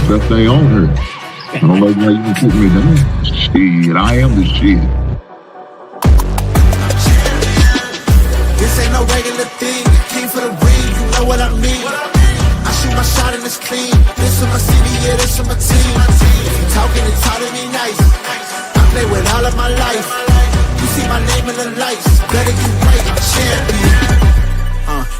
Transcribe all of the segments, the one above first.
Best thing on her. I don't know why you can put me down. Shit, I am the shit. This ain't no regular thing. I came for the ring, you know what I mean. I shoot my shot and it's clean. This for my city, yeah, this for my team. If you talking, it's hard to be nice. I play with all of my life. You see my name in the lights. Better get right, I'm champion.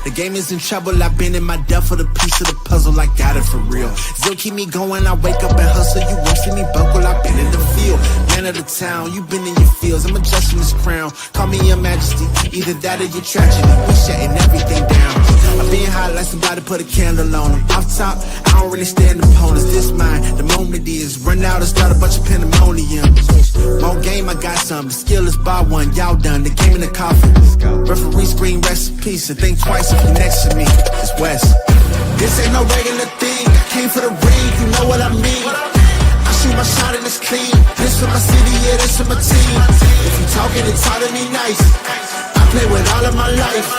The game is in trouble, I've been in my depth for the piece of the puzzle, I got it for real. Still keep me going, I wake up and hustle, you won't see me buckle, I've been in the field. Man of the town, you been in your fields, I'm adjusting this crown. Call me your majesty, either that or your tragedy, we shutting everything down. I've been hot like somebody put a candle on them. Off top, I don't really stand opponents, this mine. The moment is run out and start a bunch of pandemonium. More game, I got some, the skill is bar one, y'all done, the game in the coffin. Referee screen recipes, so think twice if you next to me, it's West. This ain't no regular thing, I came for the ring, you know what I mean. I shoot my shot and it's clean, this for my city, yeah, this for my team. If you talking, it's hard to be nice. I play with all of my life.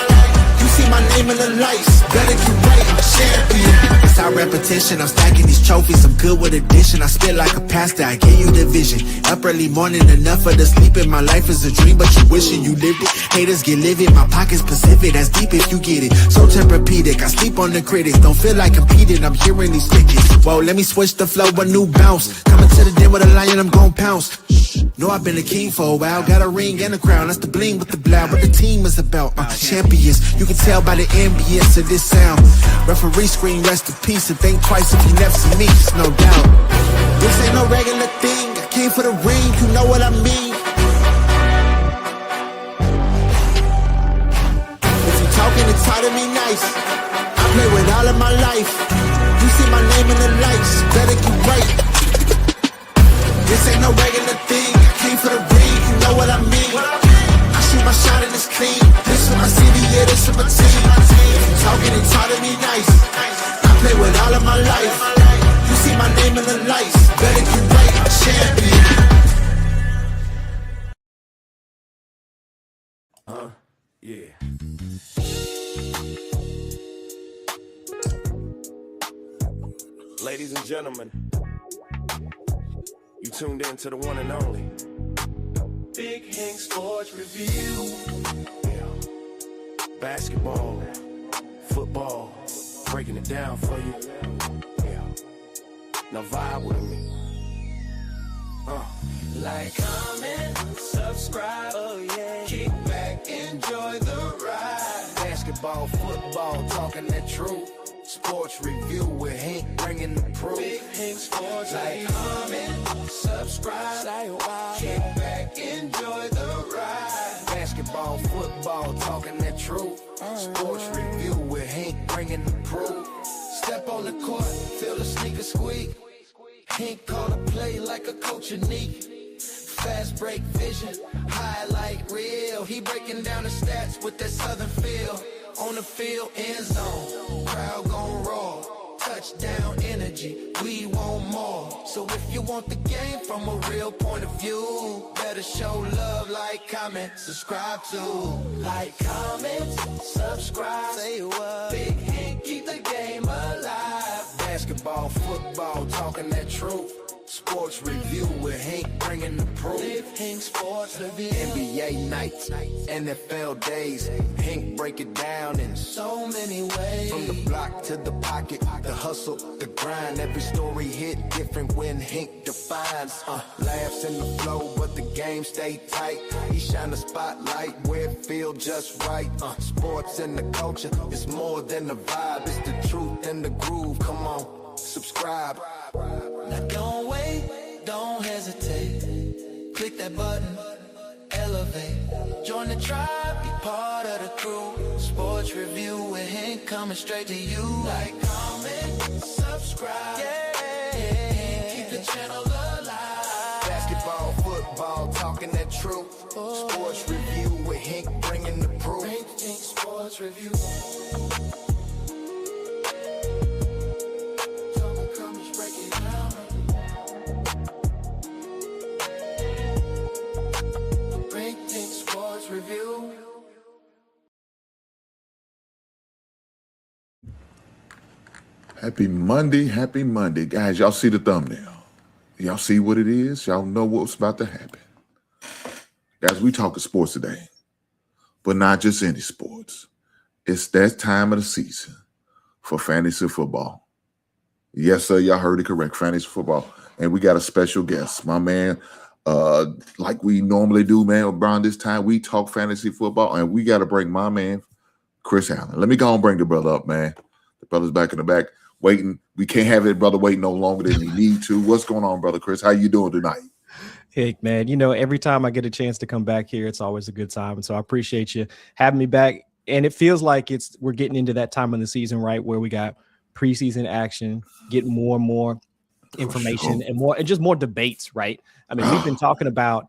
You see my name in the lights, better get right, I'm a champion. It's our repetition, I'm stacking these trophies, I'm good with addition. I spit like a pastor, I give you the vision. Up early morning, enough for the sleeping. My life is a dream, but you wishing you lived it. Haters get livid, my pocket's Pacific, that's deep if you get it. So Tempur-Pedic, I sleep on the critics. Don't feel like competing, I'm hearing these tickets. Whoa, let me switch the flow, a new bounce. Coming to the den with a lion, I'm gon' pounce. Know I've been a king for a while, got a ring and a crown, that's the bling with the blow. What the team is about, champions. You can tell by the ambience of this sound. Referee screen, rest in peace, and think twice if you never see me, it's no doubt. This ain't no regular thing, I came for the ring, you know what I mean. If you talking, it's hard to be nice. I play with all of my life. You see my name in the lights, better get right. This ain't no regular thing, I came for the ring, you know what I mean. I shoot my shot and it's clean, this for my city, yeah, this for my team. If you talking, it's hard to be nice. I play with all of my life. You see my name in the lights, better get right, I'm a champion. Yeah. Ladies and gentlemen, you tuned in to the one and only Big Hank Sports Review. Yeah. Basketball, football, breaking it down for you. Yeah. Now vibe with me. Like, comment, subscribe, oh yeah. Kick back, enjoy the ride. Basketball, football, talking that truth. Sports review with Hank bringing the proof. Big Hank Sports. Like, comment, subscribe, kick back, enjoy the ride. Basketball, football, talking that truth. Sports review with Hank bringing the proof. Step on the court, feel the sneakers squeak. Hank call a play like a coach unique. Fast break vision, highlight reel. He breaking down the stats with that southern feel. On the field, end zone, crowd gon' roar. Touchdown energy, we want more. So if you want the game from a real point of view, better show love, like, comment, subscribe to. Like, comment, subscribe, say what? Big Hank, keep the game alive. Basketball, football, talking that truth. Sports review with Hank bringing the proof. Big Hank Sports Review. NBA nights, NFL days. Hank break it down in so many ways. From the block to the pocket, the hustle, the grind. Every story hit different when Hank defines. Laughs in the flow, but the game stay tight. He shine the spotlight where it feel just right. Sports and the culture, it's more than a vibe. It's the truth and the groove. Come on, subscribe. Now don't wait, don't hesitate. Click that button, elevate. Join the tribe, be part of the crew. Sports review with Hank coming straight to you. Like, comment, subscribe, yeah. Keep the channel alive. Basketball, football, talking that truth. Sports review with Hank bringing the proof. Hank Sports Review. Review. Happy Monday, guys. Y'all see the thumbnail? Y'all see what it is? Y'all know what's about to happen. Guys, we talking sports today, but not just any sports. It's that time of the season for fantasy football. Yes, sir, y'all heard it correct, fantasy football. And we got a special guest, my man. Like we normally do, man, around this time, we talk fantasy football, and we got to bring my man, Chris Allen. Let me go and bring the brother up, man. The brother's back in the back waiting. We can't have it, brother, waiting no longer than he need to. What's going on, brother Chris? How you doing tonight? Hey, man, every time I get a chance to come back here, it's always a good time. And so I appreciate you having me back. And it feels like we're getting into that time of the season, right, where we got preseason action, getting more and more information and just more debates, right? I mean, we've been talking about,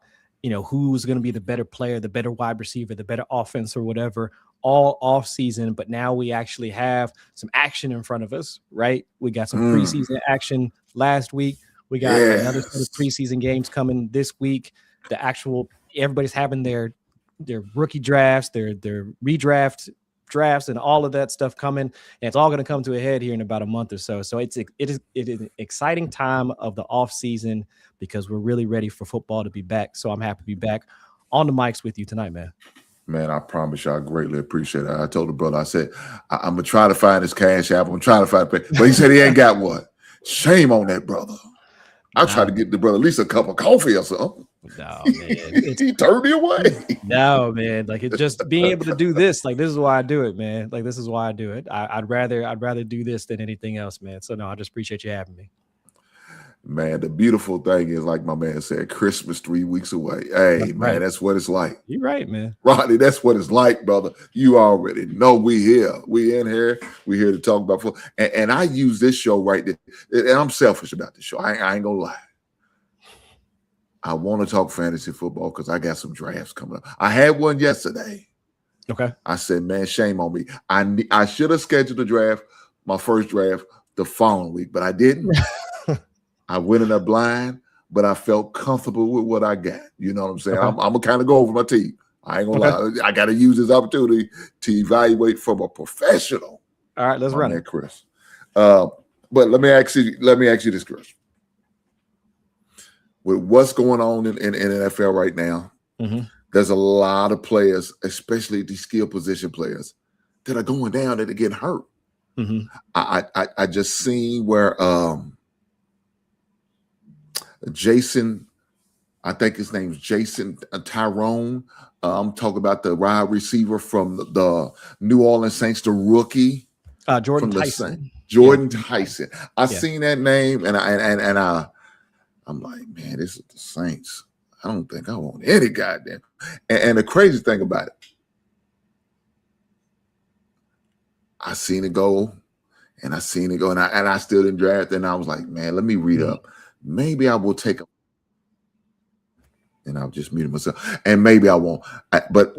who's going to be the better player, the better wide receiver, the better offense or whatever all off season. But now we actually have some action in front of us, right? We got some preseason action last week. We got another set of preseason games coming this week. Everybody's having their rookie drafts, their redraft drafts, and all of that stuff coming. And it's all going to come to a head here in about a month or so. So it is an exciting time of the off season because we're really ready for football to be back. So I'm happy to be back on the mics with you tonight, man. Man, I promise you, I greatly appreciate it. I told the brother, I said, I'm going to try to find his cash app. I'm trying to find it. But he said he ain't got one. Shame on that brother. I try to get the brother at least a cup of coffee or something. No, man. He turned me away. No, man. Like, it's just being able to do this. Like, this is why I do it, man. Like, this is why I do it. I'd rather do this than anything else, man. So, no, I just appreciate you having me. Man, the beautiful thing is, like my man said, Christmas 3 weeks away. Hey, that's man, right. That's what it's like. You're right, man. Rodney, that's what it's like, brother. You already know we here. We in here. We here to talk about football. And I use this show right there. And I'm selfish about this show. I ain't gonna lie. I want to talk fantasy football because I got some drafts coming up. I had one yesterday. Okay. I said, man, shame on me. I should have scheduled the draft, my first draft, the following week, but I didn't. I went in there blind, but I felt comfortable with what I got. You know what I'm saying? Okay. I'm going to kind of go over my team. I ain't going to lie. I got to use this opportunity to evaluate from a professional. All right, let's run it, Chris. But let me ask you this, Chris. With what's going on in NFL right now, there's a lot of players, especially these skill position players, that are going down that are getting hurt. I just seen where Jason, I think his name's Jason Tyrone. I'm talking about the wide receiver from the New Orleans Saints, the rookie, Jordan Tyson. Tyson. I seen that name, and I'm like, man, this is the Saints. I don't think I want any goddamn. And the crazy thing about it, I seen it go, and I still didn't draft. And I was like, man, let me read up. Maybe I will take him. And I'll just mute myself. And maybe I won't. But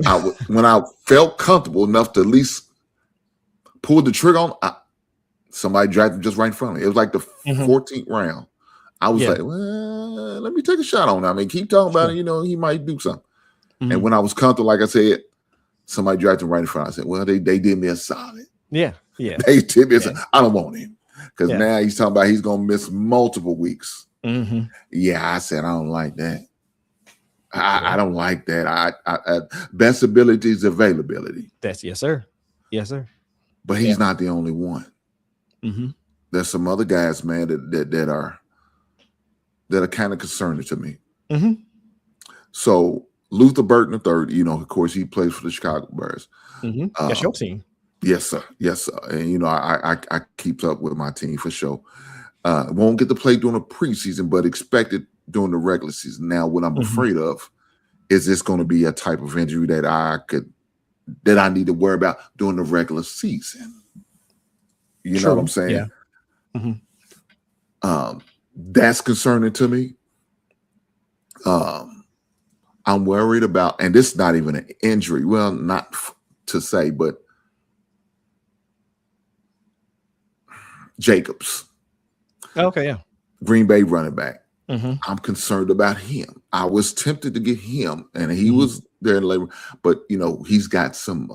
when I felt comfortable enough to at least pull the trigger on, somebody drafted him just right in front of me. It was like the 14th round. I was like, well, let me take a shot on that. I mean, keep talking about it. He might do something. And when I was comfortable, like I said, somebody drafted him right in front. I said, well, they did me a solid. Yeah. They did me a solid. I don't want him. Because now he's talking about he's going to miss multiple weeks. Yeah, I said, I don't like that. I don't like that. I best ability is availability. That's yes, sir. But he's not the only one. There's some other guys, man, that are kind of concerning to me. So Luther Burton III, of course, he plays for the Chicago Bears. That's your team. Yes, sir. And I keep up with my team for sure. Won't get to play during the preseason, but expected during the regular season. Now, what I'm afraid of is this going to be a type of injury that I need to worry about during the regular season. You know what I'm saying? Yeah. That's concerning to me. I'm worried about, and this is not even an injury. Well, not to say, but Jacobs. Okay, yeah. Green Bay running back. I'm concerned about him. I was tempted to get him, and he was there in labor, but he's got some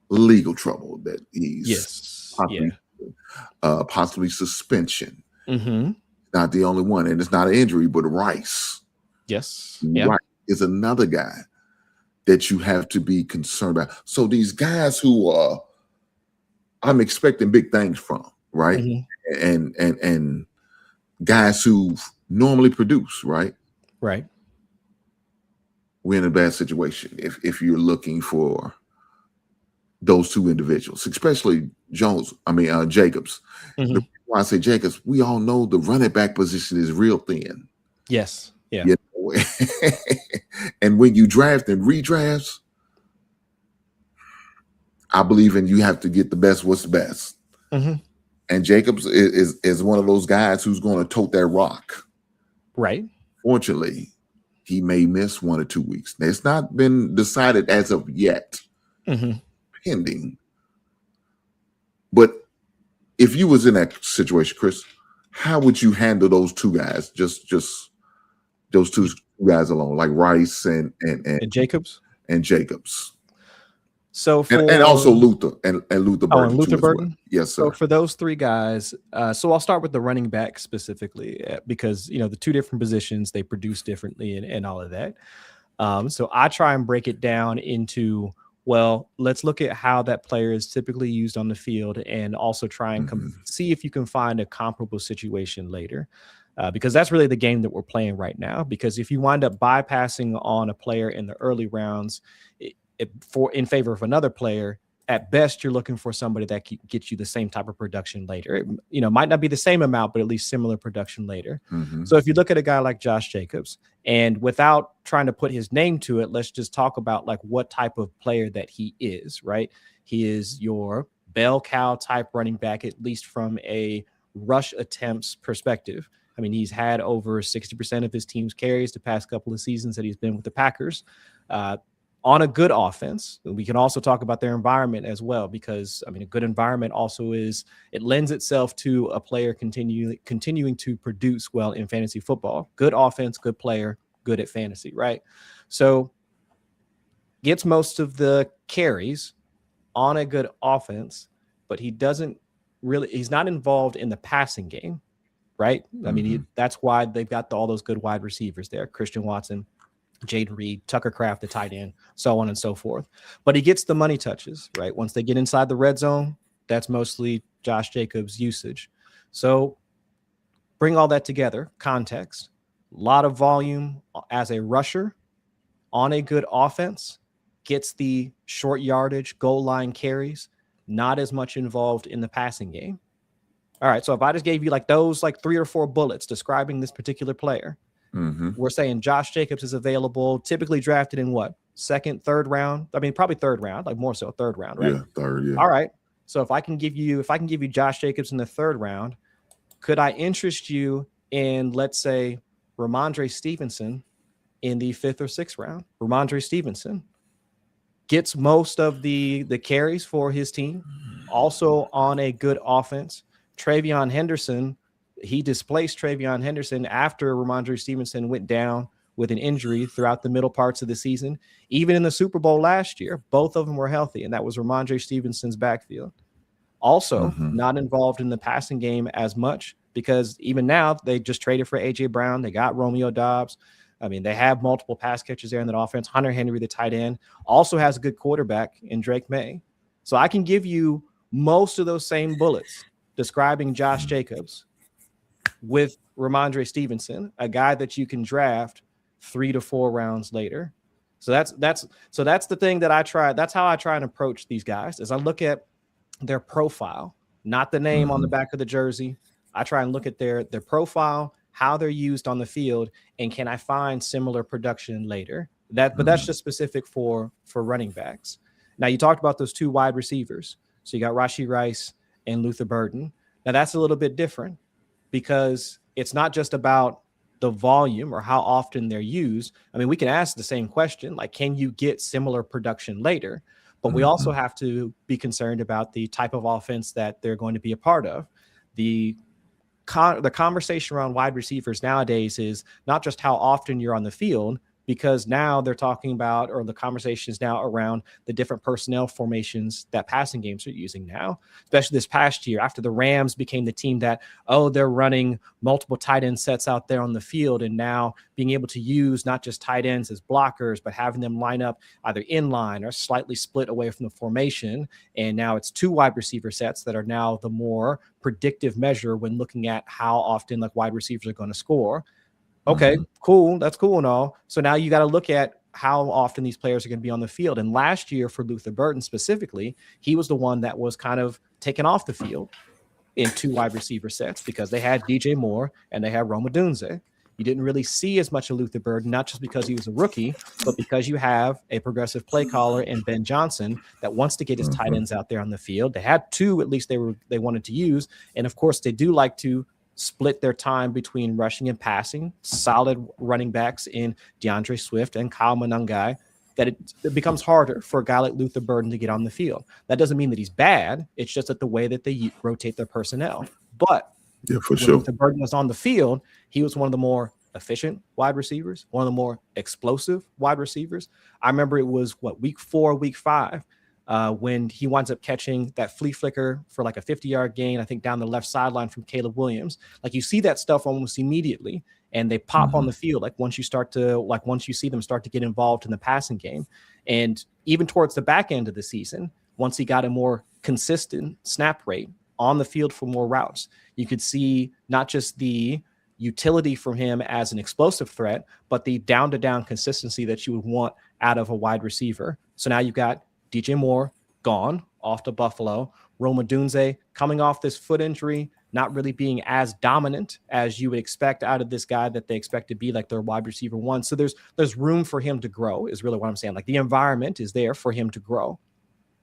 legal trouble that he's possibly suspension. Mm-hmm. Not the only one, and it's not an injury, but Rice. Yes. Yeah. Rice is another guy that you have to be concerned about. So these guys who I'm expecting big things from, right? Mm-hmm. And guys who normally produce, right? Right. We're in a bad situation if you're looking for those two individuals, especially Jacobs. Mm-hmm. The reason why I say Jacobs, we all know the running back position is real thin. Yes. Yeah. You know? And when you draft and redrafts, I believe in you have to get the best what's the best. Mm-hmm. And Jacobs is one of those guys who's going to tote that rock. Right. Fortunately, he may miss 1 or 2 weeks. Now, it's not been decided as of yet, Mm-hmm. pending. But if you was in that situation, Chris, how would you handle those two guys? Just those two guys alone, like Rice and Jacobs. and Jacobs. So and also Luther and Luther Burton. And Luther too, Burton. Well. Yes, sir. So for those three guys, so I'll start with the running back specifically because the two different positions, they produce differently and all of that. So I try and break it down into, well, let's look at how that player is typically used on the field and also try and see if you can find a comparable situation later. Because that's really the game that we're playing right now. Because if you wind up bypassing on a player in the early rounds in favor of another player, at best you're looking for somebody that can get you the same type of production later. It might not be the same amount, but at least similar production later. So if you look at a guy like Josh Jacobs, and without trying to put his name to it, let's just talk about like what type of player that he is, right? He is your bell cow type running back, at least from a rush attempts perspective. I mean, he's had over 60% of his team's carries the past couple of seasons that he's been with the Packers. On a good offense. We can also talk about their environment as well, because a good environment also it lends itself to a player continuing to produce well in fantasy football. Good offense, good player, good at fantasy, right? So gets most of the carries on a good offense, but he's not involved in the passing game, right? That's why they've got all those good wide receivers there. Christian Watson, Jaden Reed, Tucker Kraft, the tight end, so on and so forth. But he gets the money touches, right? Once they get inside the red zone, that's mostly Josh Jacobs' usage. So bring all that together, context, a lot of volume as a rusher on a good offense, gets the short yardage, goal line carries, not as much involved in the passing game. All right, so if I just gave you those 3 or 4 bullets describing this particular player, we're saying Josh Jacobs is available, typically drafted in what? 2nd, 3rd round? Probably 3rd round, more so 3rd round, right? Yeah, 3rd, yeah. All right. So if I can give you Josh Jacobs in the 3rd round, could I interest you in, let's say, Ramondre Stevenson in the 5th or 6th round? Ramondre Stevenson gets most of the carries for his team, also on a good offense. Travion Henderson, he displaced Travion Henderson after Ramondre Stevenson went down with an injury throughout the middle parts of the season. Even in the Super Bowl last year, both of them were healthy, and that was Ramondre Stevenson's backfield. Also, not involved in the passing game as much, because even now they just traded for A.J. Brown. They got Romeo Doubs. They have multiple pass catchers there in that offense. Hunter Henry, the tight end, also has a good quarterback in Drake May. So I can give you most of those same bullets describing Josh Jacobs with Ramondre Stevenson, a guy that you can draft 3 to 4 rounds later. So that's the thing that I try. That's how I try and approach these guys, as I look at their profile, not the name on the back of the jersey. I try and look at their profile, how they're used on the field, and can I find similar production later? But that's just specific for running backs. Now, you talked about those 2 wide receivers. So you got Rashee Rice and Luther Burton. Now that's a little bit different, because it's not just about the volume or how often they're used. We can ask the same question, can you get similar production later? But we also have to be concerned about the type of offense that they're going to be a part of. The conversation around wide receivers nowadays is not just how often you're on the field, because now they're talking about, or the conversation is now around the different personnel formations that passing games are using now, especially this past year after the Rams became the team that, they're running multiple tight end sets out there on the field, and now being able to use not just tight ends as blockers, but having them line up either in line or slightly split away from the formation. And now it's 2 wide receiver sets that are now the more predictive measure when looking at how often like wide receivers are going to score. Okay, cool. That's cool and all. So now you got to look at how often these players are going to be on the field. And last year for Luther Burden specifically, he was the one that was kind of taken off the field in 2 wide receiver sets because they had DJ Moore and they had Rome Odunze. You didn't really see as much of Luther Burden, not just because he was a rookie, but because you have a progressive play caller in Ben Johnson that wants to get his tight ends out there on the field. They had 2, at least they wanted to use. And of course, they do like to split their time between rushing and passing, solid running backs in DeAndre Swift and Kyle Monangai, that it becomes harder for a guy like Luther Burden to get on the field. That doesn't mean that he's bad. It's just that the way that they rotate their personnel. But for sure, Luther Burden was on the field, he was one of the more efficient wide receivers, one of the more explosive wide receivers. I remember it was week 4, week 5, when he winds up catching that flea flicker for like a 50-yard gain, I think down the left sideline from Caleb Williams. Like you see that stuff almost immediately, and they pop on the field. Once you see them start to get involved in the passing game. And even towards the back end of the season, once he got a more consistent snap rate on the field for more routes, you could see not just the utility from him as an explosive threat, but the down-to-down consistency that you would want out of a wide receiver. So now you've got DJ Moore gone off to Buffalo. Rome Odunze coming off this foot injury, not really being as dominant as you would expect out of this guy that they expect to be like their wide receiver 1. So there's room for him to grow is really what I'm saying. Like the environment is there for him to grow.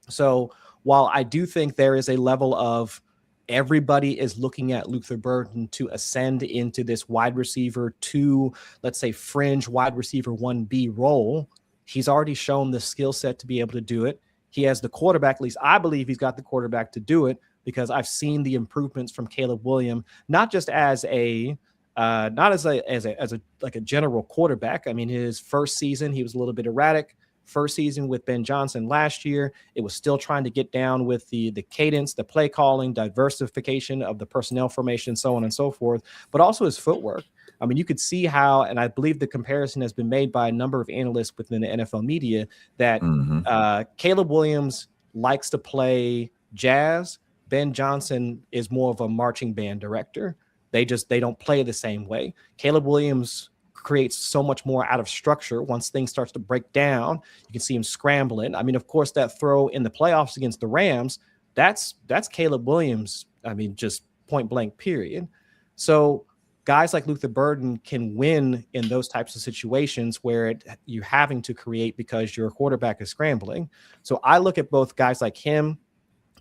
So while I do think there is a level of everybody is looking at Luther Burden to ascend into this wide receiver 2, let's say fringe wide receiver 1B role, he's already shown the skill set to be able to do it. He has the quarterback, at least I believe he's got the quarterback to do it, because I've seen the improvements from Caleb Williams, not just as a general quarterback. I mean, his first season, he was a little bit erratic. First season with Ben Johnson last year, it was still trying to get down with the cadence, the play calling, diversification of the personnel formation, so on and so forth, but also his footwork. I mean, you could see how, and I believe the comparison has been made by a number of analysts within the NFL media, that Caleb Williams likes to play jazz. Ben Johnson is more of a marching band director. They don't play the same way. Caleb Williams creates so much more out of structure. Once things starts to break down, you can see him scrambling. I mean, of course, that throw in the playoffs against the Rams, that's Caleb Williams. I mean, just point blank, period. So guys like Luther Burden can win in those types of situations where you're having to create because your quarterback is scrambling. So I look at both guys like him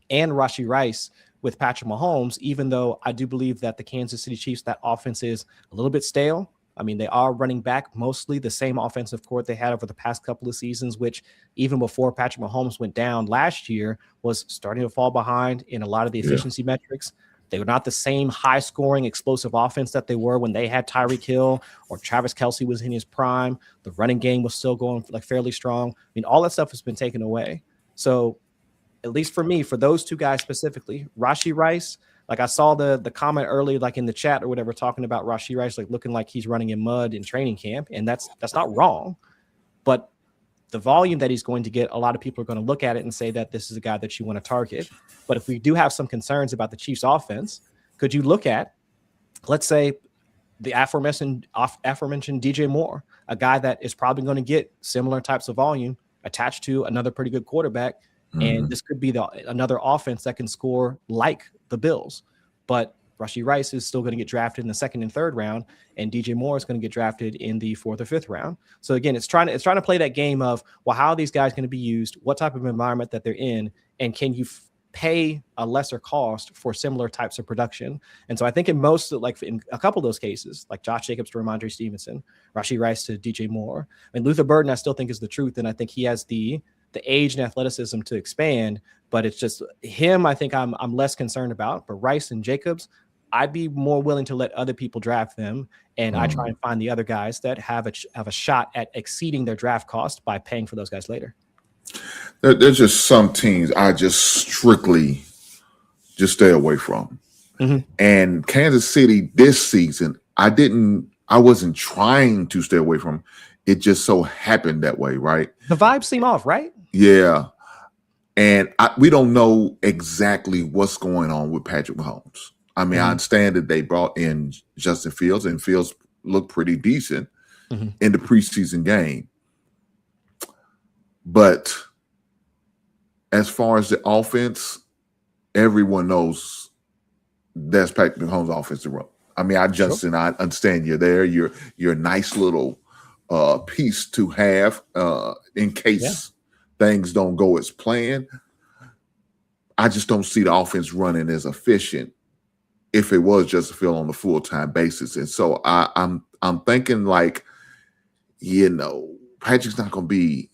and Rashee Rice with Patrick Mahomes, even though I do believe that the Kansas City Chiefs, that offense is a little bit stale. I mean, they are running back mostly the same offensive core they had over the past couple of seasons, which even before Patrick Mahomes went down last year was starting to fall behind in a lot of the efficiency metrics. They were not the same high-scoring, explosive offense that they were when they had Tyreek Hill or Travis Kelce was in his prime. The running game was still going like fairly strong. I mean, all that stuff has been taken away. So at least for me, for those 2 guys specifically, Rashee Rice, like I saw the comment earlier, like in the chat or whatever, talking about Rashee Rice, like looking like he's running in mud in training camp. And that's not wrong. But the volume that he's going to get, a lot of people are going to look at it and say that this is a guy that you want to target. But if we do have some concerns about the Chiefs offense, could you look at, let's say, the aforementioned DJ Moore, a guy that is probably going to get similar types of volume attached to another pretty good quarterback. And this could be another offense that can score like the Bills. But Rashee Rice is still going to get drafted in the 2nd and 3rd round, and DJ Moore is going to get drafted in the 4th or 5th round. So again, it's trying to play that game of, well, how are these guys going to be used? What type of environment that they're in? And can you pay a lesser cost for similar types of production? And so I think in a couple of those cases, like Josh Jacobs to Ramondre Stevenson, Rashee Rice to DJ Moore, and Luther Burden, I still think is the truth. And I think he has the age and athleticism to expand, but it's just him I think I'm less concerned about. But Rice and Jacobs, I'd be more willing to let other people draft them, and I try and find the other guys that have a shot at exceeding their draft cost by paying for those guys later. There's just some teams I just strictly just stay away from. And Kansas City this season, I wasn't trying to stay away from. It just so happened that way, right? The vibes seem off, right? Yeah. And we don't know exactly what's going on with Patrick Mahomes. I mean, I understand that they brought in Justin Fields, and Fields looked pretty decent in the preseason game. But as far as the offense, everyone knows that's Patrick Mahomes' offensive run. I mean, I understand you're there. You're a nice little piece to have in case things don't go as planned. I just don't see the offense running as efficient if it was just a field on a full-time basis. And so I'm thinking like, Patrick's not going to be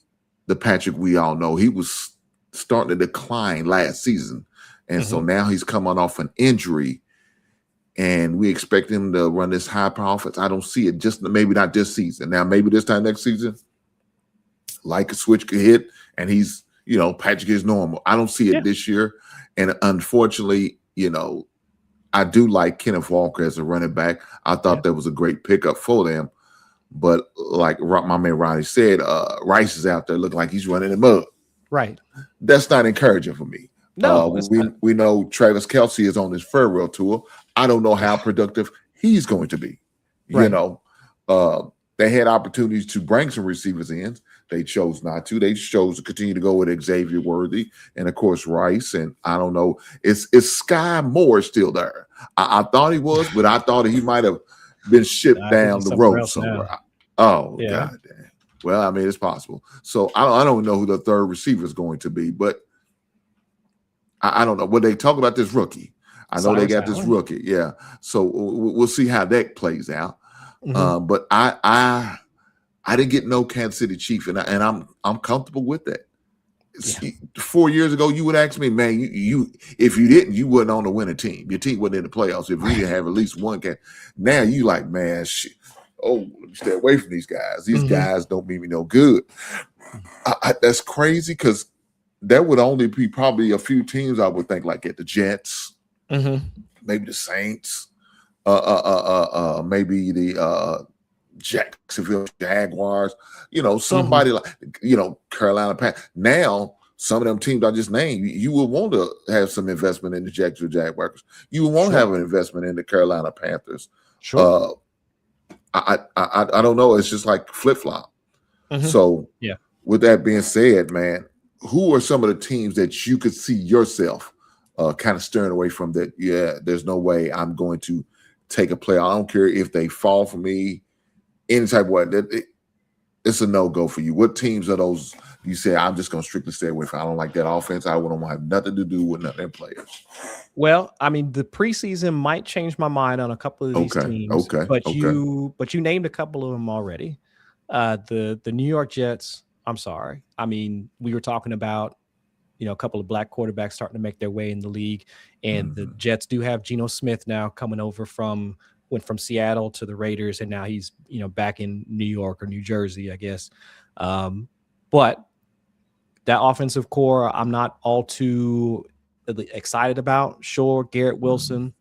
the Patrick we all know. He was starting to decline last season. And so now he's coming off an injury, and we expect him to run this high-power offense. I don't see it, just maybe not this season. Now, maybe this time next season, like a switch could hit, and he's, Patrick is normal. I don't see it this year. And unfortunately, I do like Kenneth Walker as a running back. I thought that was a great pickup for them. But like my man Ronnie said, Rice is out there looking like he's running in mud. Right. That's not encouraging for me. No, we know Travis Kelce is on his farewell tour. I don't know how productive he's going to be. Right. They had opportunities to bring some receivers in. They chose not to. They chose to continue to go with Xavier Worthy and, of course, Rice. And I don't know. Is Sky Moore still there? I thought he was, but I thought he might have been shipped down the road somewhere. Oh, God damn. Well, I mean, it's possible. So I don't know who the third receiver is going to be, but I don't know. When they talk about this rookie, I know they got this rookie. Yeah. So we'll see how that plays out. But I didn't get no Kansas City Chief, and I'm comfortable with that. 4 years ago, you would ask me, man, you if you didn't, you wasn't on the winning team. Your team wasn't in the playoffs if you didn't have at least one game. Now you like, man, shit. Oh, let me stay away from these guys. These guys don't mean me no good. That's crazy, because there would only be probably a few teams I would think, like at the Jets, maybe the Saints, maybe the Jacksonville Jaguars, somebody like, Carolina Panthers. Now, some of them teams I just named, you will want to have some investment in the Jacksonville Jaguars. You will want to have an investment in the Carolina Panthers. Sure. I don't know. It's just like flip-flop. So with that being said, man, who are some of the teams that you could see yourself kind of steering away from that? Yeah, there's no way I'm going to take a player. I don't care if they fall for me, any type of way. It's a no-go for you. What teams are those you say, I'm just going to strictly stay away from? I don't like that offense. I don't have nothing to do with none of them players. Well, I mean, the preseason might change my mind on a couple of these teams. But you named a couple of them already. The New York Jets, I'm sorry. I mean, we were talking about, a couple of black quarterbacks starting to make their way in the league. And the Jets do have Geno Smith now coming over went from Seattle to the Raiders, and now he's, back in New York or New Jersey, I guess. But that offensive core, I'm not all too excited about. Sure, Garrett Wilson,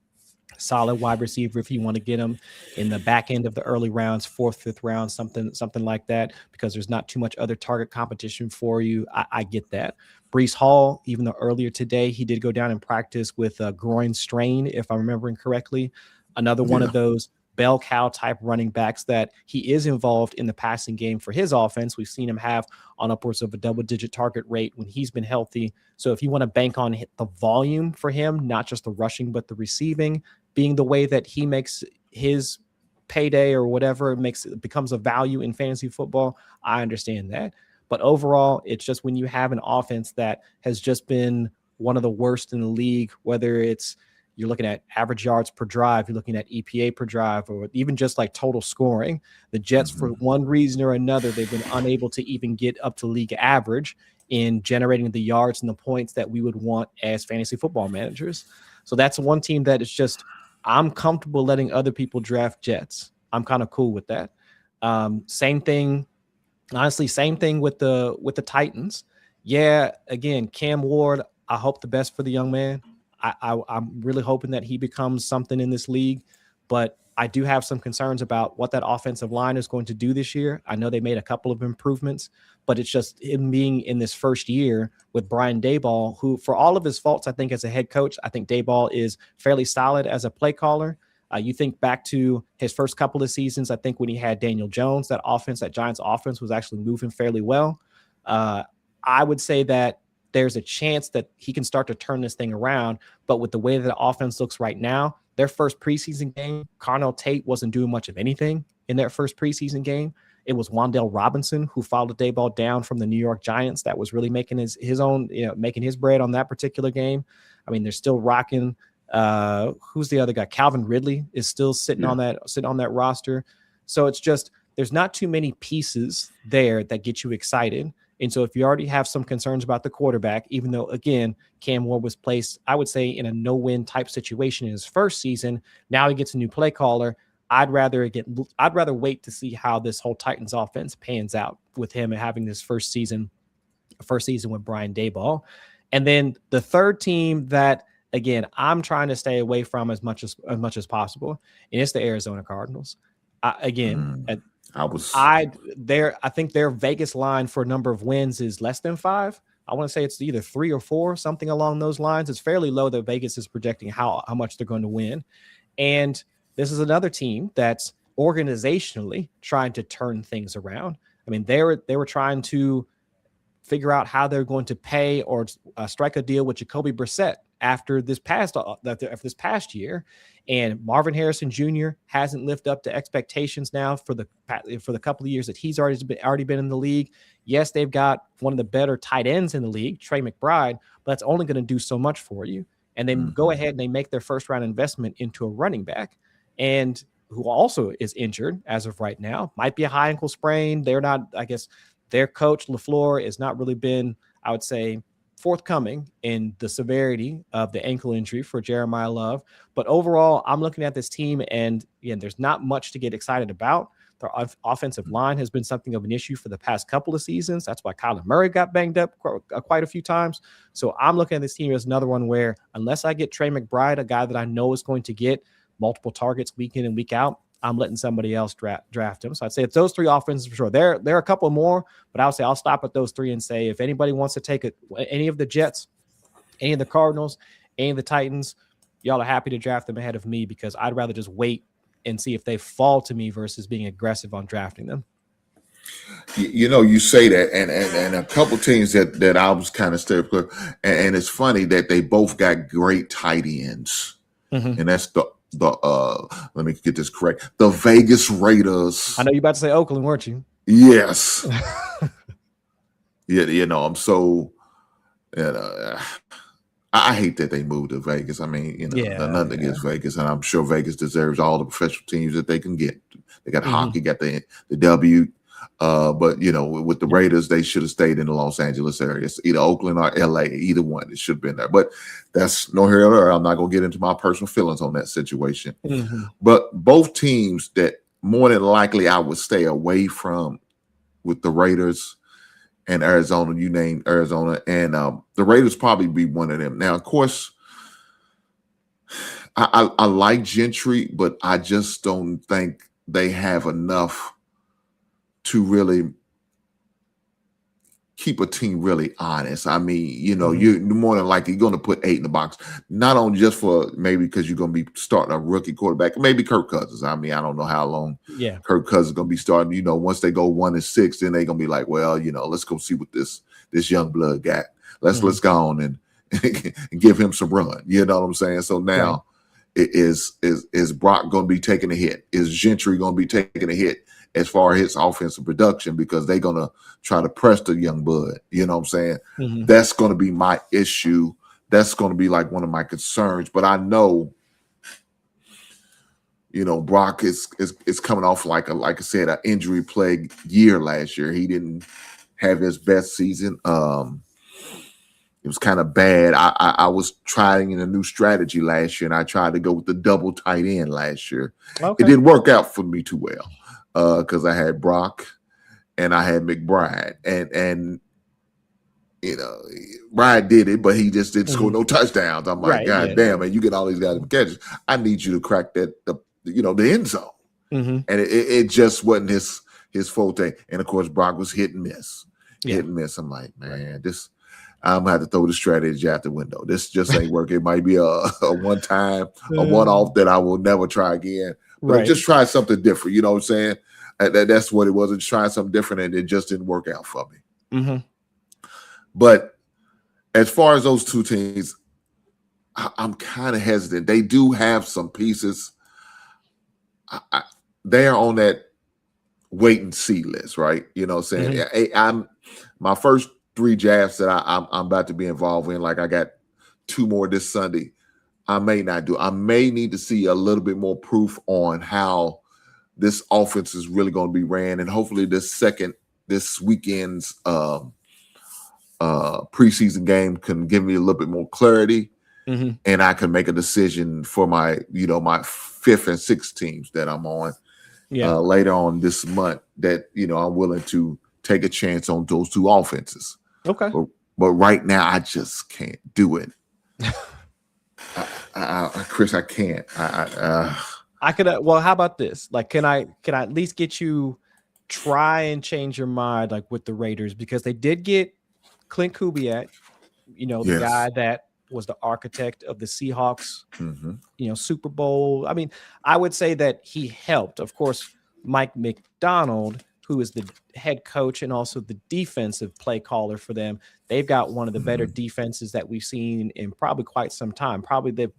solid wide receiver if you want to get him in the back end of the early rounds, 4th, 5th round, something like that, because there's not too much other target competition for you. I get that. Breece Hall, even though earlier today he did go down in practice with a groin strain, if I'm remembering correctly. Another one of those bell cow type running backs that he is involved in the passing game for his offense. We've seen him have on upwards of a double-digit target rate when he's been healthy. So if you want to bank on the volume for him, not just the rushing, but the receiving being the way that he makes his payday or whatever becomes a value in fantasy football, I understand that. But overall, it's just when you have an offense that has just been one of the worst in the league, whether it's you're looking at average yards per drive, you're looking at EPA per drive, or even just like total scoring. The Jets, for one reason or another, they've been unable to even get up to league average in generating the yards and the points that we would want as fantasy football managers. So that's one team that is just I'm comfortable letting other people draft Jets. I'm kind of cool with that. Same thing, honestly, same thing with the Titans. Yeah, again, Cam Ward, I hope the best for the young man. I'm really hoping that he becomes something in this league, but I do have some concerns about what that offensive line is going to do this year. I know they made a couple of improvements, but it's just him being in this first year with Brian Daboll, who, for all of his faults, I think as a head coach, I think Daboll is fairly solid as a play caller. You think back to his first couple of seasons, I think when he had Daniel Jones, that offense, that Giants offense was actually moving fairly well. I would say that there's a chance that he can start to turn this thing around. But with the way that the offense looks right now, their first preseason game, Carnell Tate wasn't doing much of anything in their first preseason game. It was Wan'Dale Robinson who followed Daboll down from the New York Giants that was really making his own, making his bread on that particular game. I mean, they're still rocking. Who's the other guy? Calvin Ridley is still sitting on that roster. So it's just, there's not too many pieces there that get you excited. And so if you already have some concerns about the quarterback, even though, again, Cam Ward was placed, I would say, in a no-win type situation in his first season, now he gets a new play caller. I'd rather wait to see how this whole Titans offense pans out with him and having this first season with Brian Daboll. And then the third team that, again, I'm trying to stay away from as much as possible, and it's the Arizona Cardinals. I think their Vegas line for a number of wins is less than 5. I want to say it's either 3 or 4, something along those lines. It's fairly low that Vegas is projecting how much they're going to win. And this is another team that's organizationally trying to turn things around. I mean, they were trying to figure out how they're going to pay or strike a deal with Jacoby Brissett after this past year, and Marvin Harrison Jr. hasn't lived up to expectations now for the couple of years that he's already been in the league. Yes, they've got one of the better tight ends in the league, Trey McBride, but that's only going to do so much for you. And they go ahead and they make their first round investment into a running back, and who also is injured as of right now, might be a high ankle sprain. They're not, I guess, their coach LaFleur has not really been, I would say, forthcoming in the severity of the ankle injury for Jeremiah Love. But overall, I'm looking at this team, and again, there's not much to get excited about. Their offensive line has been something of an issue for the past couple of seasons. That's why Kyler Murray got banged up quite a few times. So I'm looking at this team as another one where, unless I get Trey McBride, a guy that I know is going to get multiple targets week in and week out, I'm letting somebody else draft him. So I'd say it's those 3 offenses for sure. There are a couple more, but I would say I'll stop at those 3 and say if anybody wants to take any of the Jets, any of the Cardinals, any of the Titans, y'all are happy to draft them ahead of me, because I'd rather just wait and see if they fall to me versus being aggressive on drafting them. You say that, and a couple teams that I was kind of stereotypical, and it's funny that they both got great tight ends, and that's the let me get this correct. The Vegas Raiders. I know you're about to say Oakland, weren't you? Yes. Yeah, I'm so. I hate that they moved to Vegas. I mean, nothing against Vegas, and I'm sure Vegas deserves all the professional teams that they can get. They got hockey, got the W. But with the Raiders, they should have stayed in the Los Angeles area. It's either Oakland or LA, either one. It should have been there. But that's no here or there. I'm not gonna get into my personal feelings on that situation. But both teams that more than likely I would stay away from with the Raiders and Arizona. You named Arizona, and the Raiders probably be one of them. Now, of course, I like Gentry, but I just don't think they have enough to really keep a team really honest. I mean, you're more than likely going to put 8 in the box, not only just for maybe because you're going to be starting a rookie quarterback, maybe Kirk Cousins. I mean, I don't know how long Kirk Cousins is going to be starting. Once they go 1-6, then they're going to be like, well, let's go see what this young blood got. Let's go on and give him some run. You know what I'm saying? So now is Brock going to be taking a hit? Is Gentry going to be taking a hit as far as his offensive production, because they're going to try to press the young bud? You know what I'm saying? That's going to be my issue. That's going to be like one of my concerns. But I know, Brock is coming off like I said, an injury plagued year last year. He didn't have his best season. It was kind of bad. I was trying a new strategy last year, and I tried to go with the double tight end last year. Okay. It didn't work out for me too well because I had Brock and I had McBride, and Bride did it, but he just didn't score no touchdowns. I'm like, Right, God yeah, damn, man, you get all these guys to catches. I need you to crack the end zone. Mm-hmm. And it just wasn't his forte. And of course, Brock was hit and miss. Yeah. Hit and miss. I'm like, man, I'm gonna have to throw the strategy out the window. This just ain't working. It might be a one time, a one-off that I will never try again. But I just tried something different. You know what I'm saying? That's what it was. I just tried something different, and it just didn't work out for me. Mm-hmm. But as far as those two teams, I'm kind of hesitant. They do have some pieces. They are on that wait and see list, right? You know what I'm saying? Mm-hmm. I'm my first 3 drafts that I'm about to be involved in. Like I got 2 more this Sunday. I may not do. I may need to see a little bit more proof on how this offense is really going to be ran, and hopefully this weekend's preseason game can give me a little bit more clarity, and I can make a decision for my my 5th and 6th teams that I'm on later on this month. That I'm willing to take a chance on those 2 offenses. Okay, but right now I just can't do it. Chris, I can't. I could. Well, how about this? Like, can I at least get you try and change your mind, like with the Raiders, because they did get Clint Kubiak, the guy that was the architect of the Seahawks, Super Bowl. I mean, I would say that he helped. Of course, Mike McDonald, who is the head coach and also the defensive play caller for them, they've got one of the better defenses that we've seen in probably quite some time.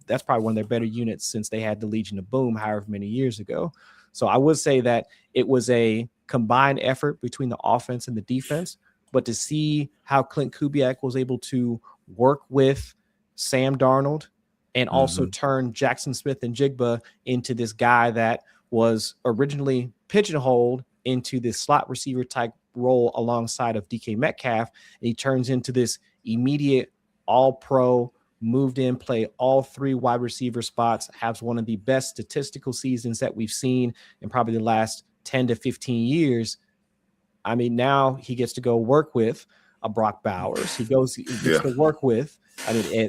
That's probably one of their better units since they had the Legion of Boom, however many years ago. So I would say that it was a combined effort between the offense and the defense. But to see how Clint Kubiak was able to work with Sam Darnold and also turn Jackson Smith and Jigba into this guy that was originally pigeonholed into this slot receiver type role alongside of DK Metcalf, and he turns into this immediate all-pro, moved in, play all 3 wide receiver spots, has one of the best statistical seasons that we've seen in probably the last 10 to 15 years. I mean, now he gets to go work with a Brock Bowers. He gets to work with,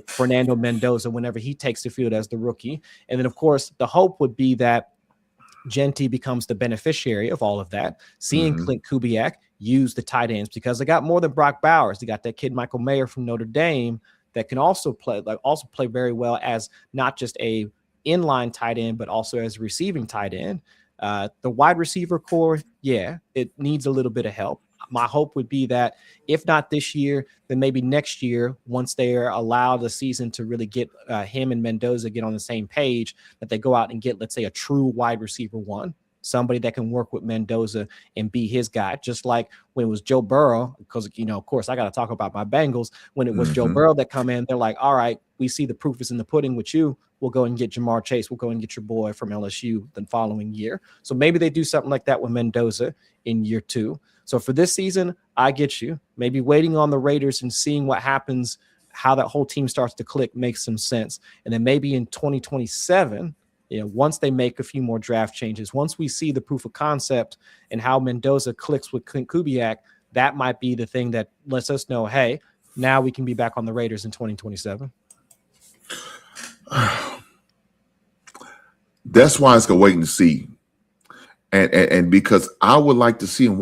Fernando Mendoza whenever he takes the field as the rookie. And then, of course, the hope would be that Genty becomes the beneficiary of all of that, seeing Clint Kubiak use the tight ends, because they got more than Brock Bowers. They got that kid Michael Mayer from Notre Dame that can also play very well as not just a inline tight end, but also as a receiving tight end. The wide receiver core, it needs a little bit of help. My hope would be that if not this year, then maybe next year, once they are allowed the season to really get him and Mendoza get on the same page, that they go out and get, let's say, a true wide receiver 1, somebody that can work with Mendoza and be his guy. Just like when it was Joe Burrow, because, of course, I got to talk about my Bengals. When it was Joe Burrow that come in, they're like, all right, we see the proof is in the pudding with you. We'll go and get Jamar Chase. We'll go and get your boy from LSU the following year. So maybe they do something like that with Mendoza in year 2. So for this season, I get you. Maybe waiting on the Raiders and seeing what happens, how that whole team starts to click makes some sense. And then maybe in 2027, once they make a few more draft changes, once we see the proof of concept and how Mendoza clicks with Clint Kubiak, that might be the thing that lets us know, hey, now we can be back on the Raiders in 2027. That's why it's gonna wait and see, and because I would like to see him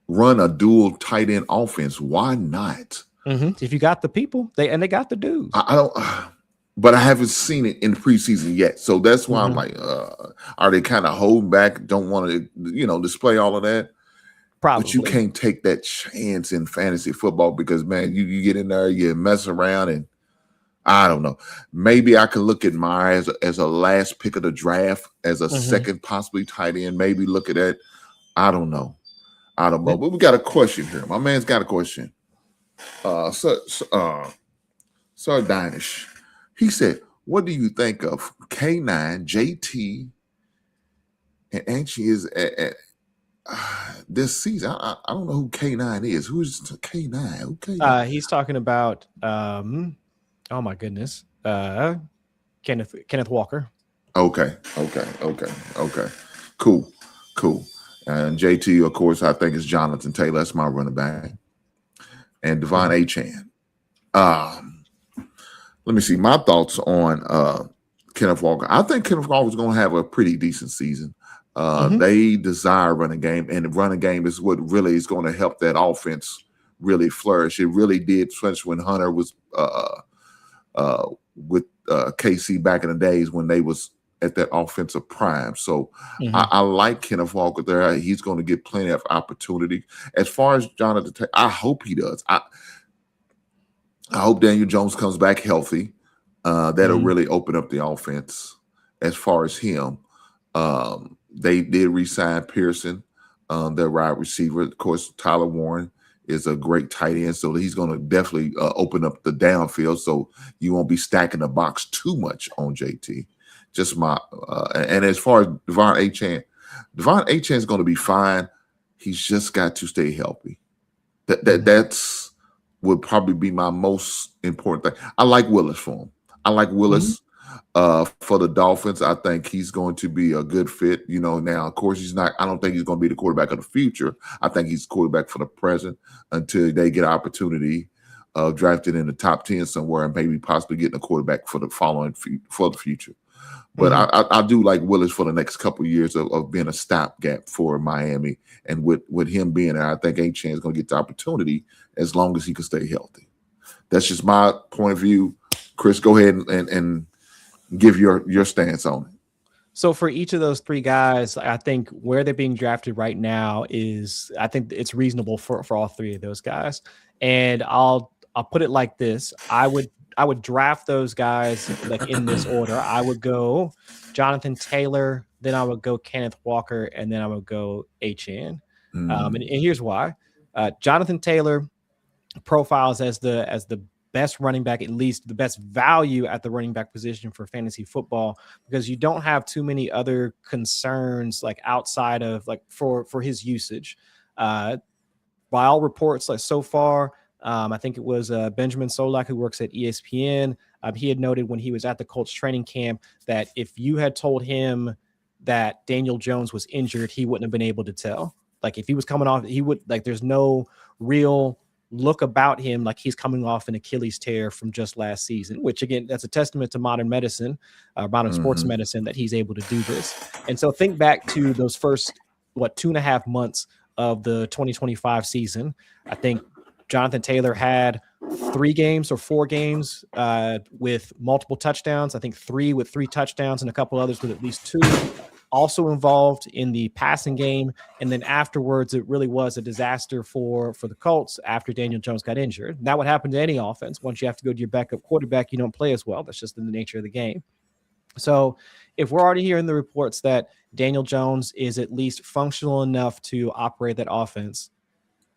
run a dual tight end offense. Why not? If you got the people, they got the dudes. I don't, but I haven't seen it in the preseason yet. So that's why I'm like, are they kind of holding back? Don't want to, display all of that. Probably. But you can't take that chance in fantasy football because, man, you get in there, you mess around, and I don't know. Maybe I could look at Myers as a last pick of the draft, as a second possibly tight end. Maybe look at that. I don't know. But we got a question here. My man's got a question. Sir Dinish. He said, what do you think of K9, JT, and Angie is this season. I don't know who K9 is. Who's K9? Who K9? He's talking about oh my goodness. Kenneth Walker. Okay. Cool. And JT, of course, I think it's Jonathan Taylor. That's my running back. And Devon Achane. Let me see. My thoughts on Kenneth Walker. I think Kenneth Walker is going to have a pretty decent season. They desire running game, and the running game is what really is going to help that offense really flourish. It really did, especially when Hunter was with KC back in the days when they was at that offensive prime. So I like Kenneth Walker there. He's going to get plenty of opportunity. As far as Jonathan, I hope he does. I hope Daniel Jones comes back healthy. That'll really open up the offense. As far as him, they did re-sign Pearson, their wide receiver. Of course, Tyler Warren is a great tight end, so he's going to definitely open up the downfield, so you won't be stacking the box too much on JT. Just my and as far as Devon Achane is going to be fine. He's just got to stay healthy. That's would probably be my most important thing. I like Willis for him. I like Willis for the Dolphins. I think he's going to be a good fit. Now, of course, he's not. I don't think he's going to be the quarterback of the future. I think he's quarterback for the present until they get an opportunity of drafted in the top 10 somewhere and maybe possibly getting a quarterback for the future. But I do like Willis for the next couple of years of being a stopgap for Miami. And with him being there, I think Achane is going to get the opportunity as long as he can stay healthy. That's just my point of view. Chris, go ahead and give your stance on it. So for each of those three guys, I think where they're being drafted right now is, I think it's reasonable for all three of those guys. And I'll put it like this. I would draft those guys like in this order. I would go Jonathan Taylor, then I would go Kenneth Walker, and then I would go Achane. And here's why. Jonathan Taylor profiles as the best running back, at least the best value at the running back position for fantasy football, because you don't have too many other concerns like outside of like for his usage. By all reports, like so far, I think it was Benjamin Solak, who works at ESPN. He had noted when he was at the Colts training camp that if you had told him that Daniel Jones was injured, he wouldn't have been able to tell. Like if he was coming off, he would like, there's no real look about him like he's coming off an Achilles tear from just last season, which again, that's a testament to modern medicine, modern sports medicine, that he's able to do this. And so think back to those first, 2.5 months of the 2025 season. I think Jonathan Taylor had 3 games or 4 games with multiple touchdowns. I think 3 with 3 touchdowns and a couple others with at least 2. Also involved in the passing game. And then afterwards, it really was a disaster for the Colts after Daniel Jones got injured. That would happen to any offense. Once you have to go to your backup quarterback, you don't play as well. That's just in the nature of the game. So if we're already hearing the reports that Daniel Jones is at least functional enough to operate that offense,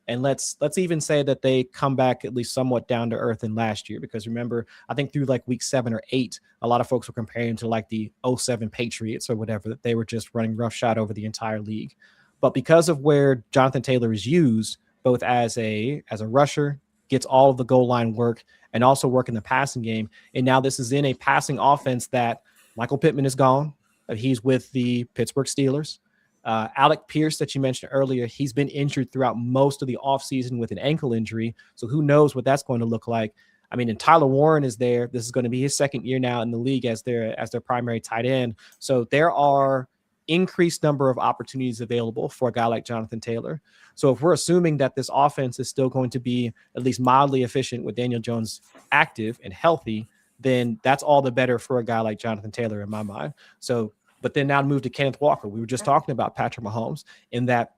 and let's even say that they come back at least somewhat down to earth in last year, because remember, I think through like week 7 or 8, a lot of folks were comparing to like the 2007 Patriots or whatever, that they were just running roughshod over the entire league. But because of where Jonathan Taylor is used, both as a rusher, gets all of the goal line work, and also work in the passing game. And now this is in a passing offense that Michael Pittman is gone. He's with the Pittsburgh Steelers. Alec Pierce that you mentioned earlier, he's been injured throughout most of the offseason with an ankle injury. So who knows what that's going to look like. I mean, and Tyler Warren is there. This is going to be his second year now in the league as their primary tight end. So there are increased number of opportunities available for a guy like Jonathan Taylor. So if we're assuming that this offense is still going to be at least mildly efficient with Daniel Jones active and healthy, then that's all the better for a guy like Jonathan Taylor in my mind. So, but then now to move to Kenneth Walker. We were just talking about Patrick Mahomes in that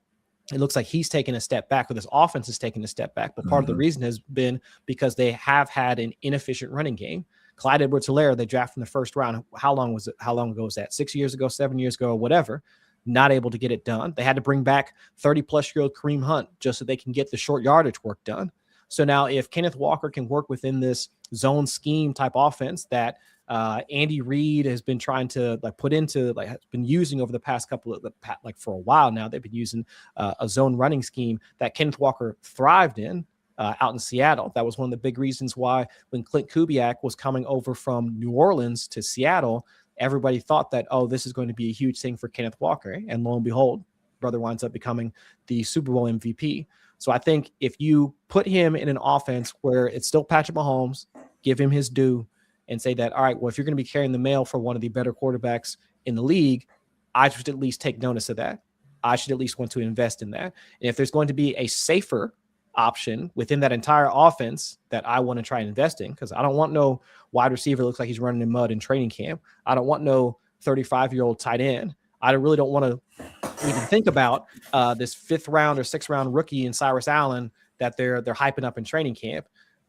it looks like he's taken a step back, or this offense is taking a step back. But part of the reason has been because they have had an inefficient running game. Clyde Edwards-Helaire, they drafted in the first round. How long ago was that? 6 years ago, 7 years ago, or whatever. Not able to get it done. They had to bring back 30-plus-year-old Kareem Hunt just so they can get the short yardage work done. So now if Kenneth Walker can work within this zone scheme type offense that Andy Reid has been trying to has been using over the past couple of for a while now. They've been using a zone running scheme that Kenneth Walker thrived in out in Seattle. That was one of the big reasons why when Clint Kubiak was coming over from New Orleans to Seattle, everybody thought that, oh, this is going to be a huge thing for Kenneth Walker. And lo and behold, brother winds up becoming the Super Bowl MVP. So I think if you put him in an offense where it's still Patrick Mahomes, give him his due, and say that, all right, well, if you're going to be carrying the mail for one of the better quarterbacks in the league, I should at least take notice of that. I should at least want to invest in that. And if there's going to be a safer option within that entire offense that I want to try and invest in, because I don't want no wide receiver that looks like he's running in mud in training camp. I don't want no 35-year-old tight end. I really don't want to even think about this 5th round or 6th round rookie in Cyrus Allen that they're hyping up in training camp.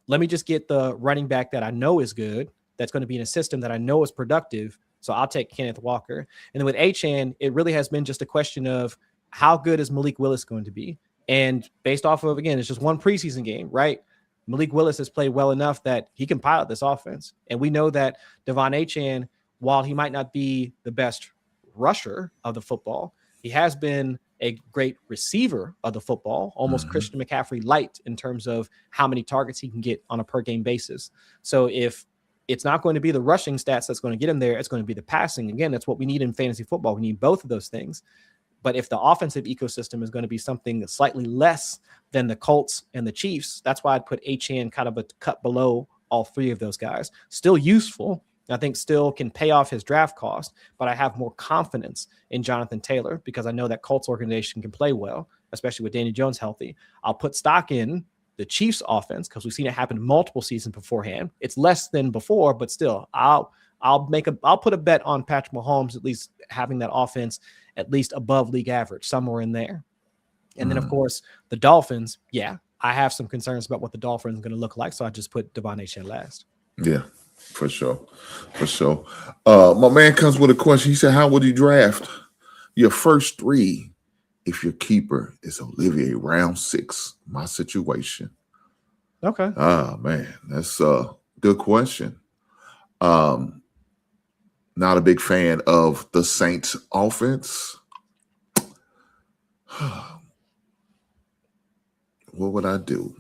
Let me just get the running back that I know is good, that's going to be in a system that I know is productive. So I'll take Kenneth Walker. And then with Achane, it really has been just a question of how good is Malik Willis going to be? And based off of, again, it's just one preseason game, right? Malik Willis has played well enough that he can pilot this offense. And we know that Devon Achane, while he might not be the best rusher of the football, he has been a great receiver of the football, almost Christian McCaffrey light in terms of how many targets he can get on a per game basis. So if it's not going to be the rushing stats that's going to get him there, it's going to be the passing. Again, that's what we need in fantasy football. We need both of those things. But if the offensive ecosystem is going to be something slightly less than the Colts and the Chiefs, that's why I'd put Achane kind of a cut below all three of those guys. Still useful. I think still can pay off his draft cost, but I have more confidence in Jonathan Taylor because I know that Colts organization can play well, especially with Danny Jones healthy. I'll put stock in the Chiefs offense because we've seen it happen multiple seasons beforehand. It's less than before, but still I'll put a bet on Patrick Mahomes, at least having that offense at least above league average, somewhere in there. And then of course the Dolphins. Yeah, I have some concerns about what the Dolphins are going to look like. So I just put Devon Achane last. Yeah, for sure. For sure. My man comes with a question. He said, how would you draft your first 3 if your keeper is Olivier round 6? My situation. Okay. Ah, man, that's a good question. Not a big fan of the Saints offense. What would I do?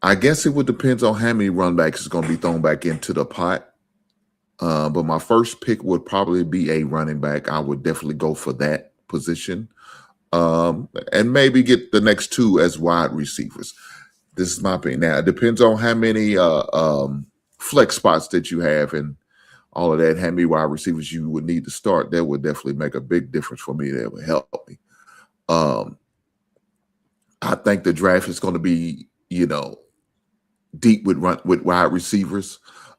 I guess it would depend on how many run backs is going to be thrown back into the pot. But my first pick would probably be a running back. I would definitely go for that position. And maybe get the next 2 as wide receivers. This is my opinion. Now, it depends on how many flex spots that you have and all of that, how many wide receivers you would need to start. That would definitely make a big difference for me. That would help me. I think the draft is going to be, deep with wide receivers.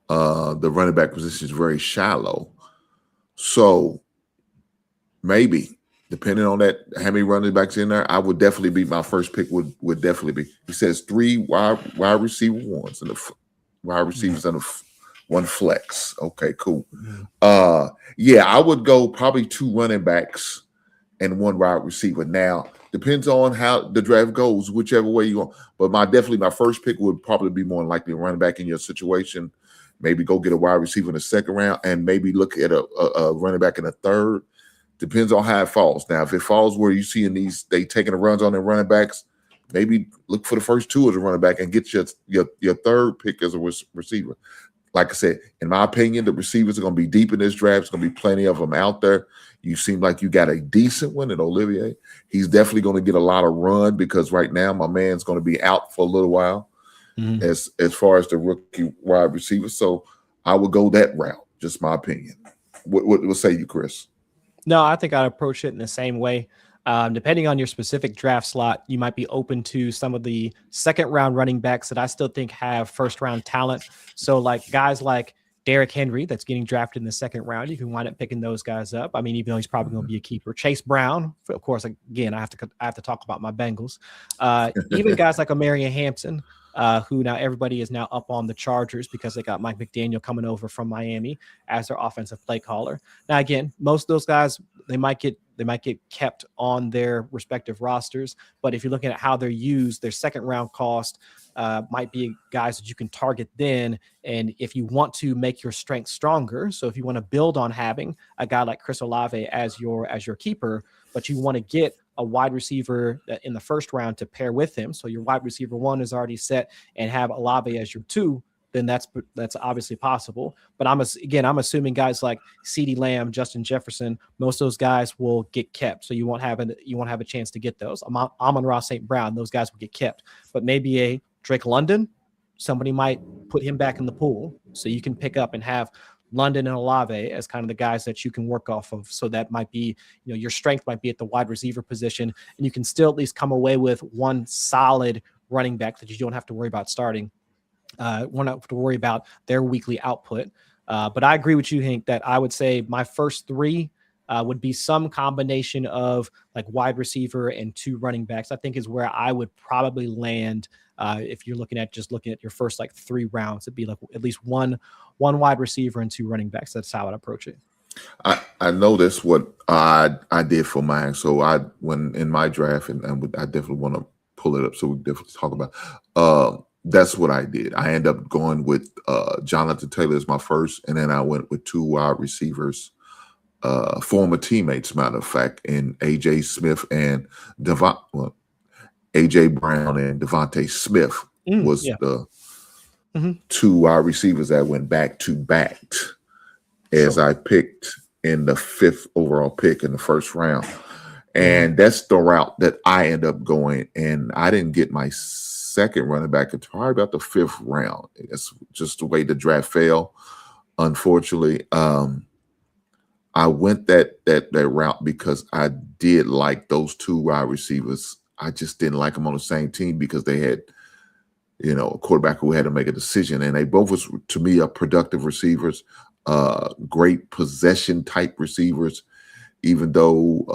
The running back position is very shallow. So maybe, depending on that, how many running backs in there, I would definitely be, my first pick would definitely be, he says 3 wide receiver ones and the wide receivers and 1 flex. Okay, cool. Yeah, I would go probably 2 running backs and 1 wide receiver. Now, depends on how the draft goes, whichever way you go. But my first pick would probably be more likely a running back in your situation. Maybe go get a wide receiver in the 2nd round and maybe look at a running back in the 3rd. Depends on how it falls. Now, if it falls where you see in these, they taking the runs on their running backs, maybe look for the first 2 as a running back and get your 3rd pick as a receiver. Like I said, in my opinion, the receivers are going to be deep in this draft. There's going to be plenty of them out there. You seem like you got a decent one at Olivier. He's definitely going to get a lot of run because right now my man's going to be out for a little while as far as the rookie wide receiver. So I would go that route. Just my opinion. What say you, Chris? No, I think I'd approach it in the same way. Depending on your specific draft slot, you might be open to some of the 2nd round running backs that I still think have 1st round talent. So like guys like Derrick Henry, that's getting drafted in the 2nd round, you can wind up picking those guys up. I mean, even though he's probably going to be a keeper. Chase Brown, of course, again, I have to talk about my Bengals. Even guys like Amarian Hampton, who now everybody is now up on the Chargers because they got Mike McDaniel coming over from Miami as their offensive play caller. Now, again, most of those guys, they might get They might get kept on their respective rosters. But if you're looking at how they're used, their second round cost might be guys that you can target then. And if you want to make your strength stronger, so if you want to build on having a guy like Chris Olave as your keeper, but you want to get a wide receiver in the first round to pair with him, so your wide receiver 1 is already set, and have Olave as your 2, then that's obviously possible. But I'm assuming guys like CeeDee Lamb, Justin Jefferson, most of those guys will get kept. So you won't have a chance to get those. Amon-Ra St. Brown, those guys will get kept. But maybe a Drake London, somebody might put him back in the pool, so you can pick up and have London and Olave as kind of the guys that you can work off of. So that might be, your strength might be at the wide receiver position, and you can still at least come away with one solid running back that you don't have to worry about starting. Won't have to worry about their weekly output. But I agree with you, Hank, that I would say my first 3 would be some combination of like wide receiver and 2 running backs. I think is where I would probably land if you're looking at your first like 3 rounds. It'd be like at least one wide receiver and 2 running backs. That's how I'd approach it. I know that's what I did for mine. So when in my draft, and I definitely want to pull it up so we definitely talk about. That's what I did. I ended up going with Jonathan Taylor as my first, and then I went with 2 wide receivers, former teammates, matter of fact, and AJ Smith and AJ Brown and Devontae Smith was the 2 wide receivers that went back to back as I picked in the 5th overall pick in the first round. And that's the route that I end up going. And I didn't get my second running back until probably about the 5th round. It's just the way the draft fell, unfortunately. I went that route because I did like those 2 wide receivers. I just didn't like them on the same team because they had, a quarterback who had to make a decision. And they both was, to me, are productive receivers, great possession type receivers, even though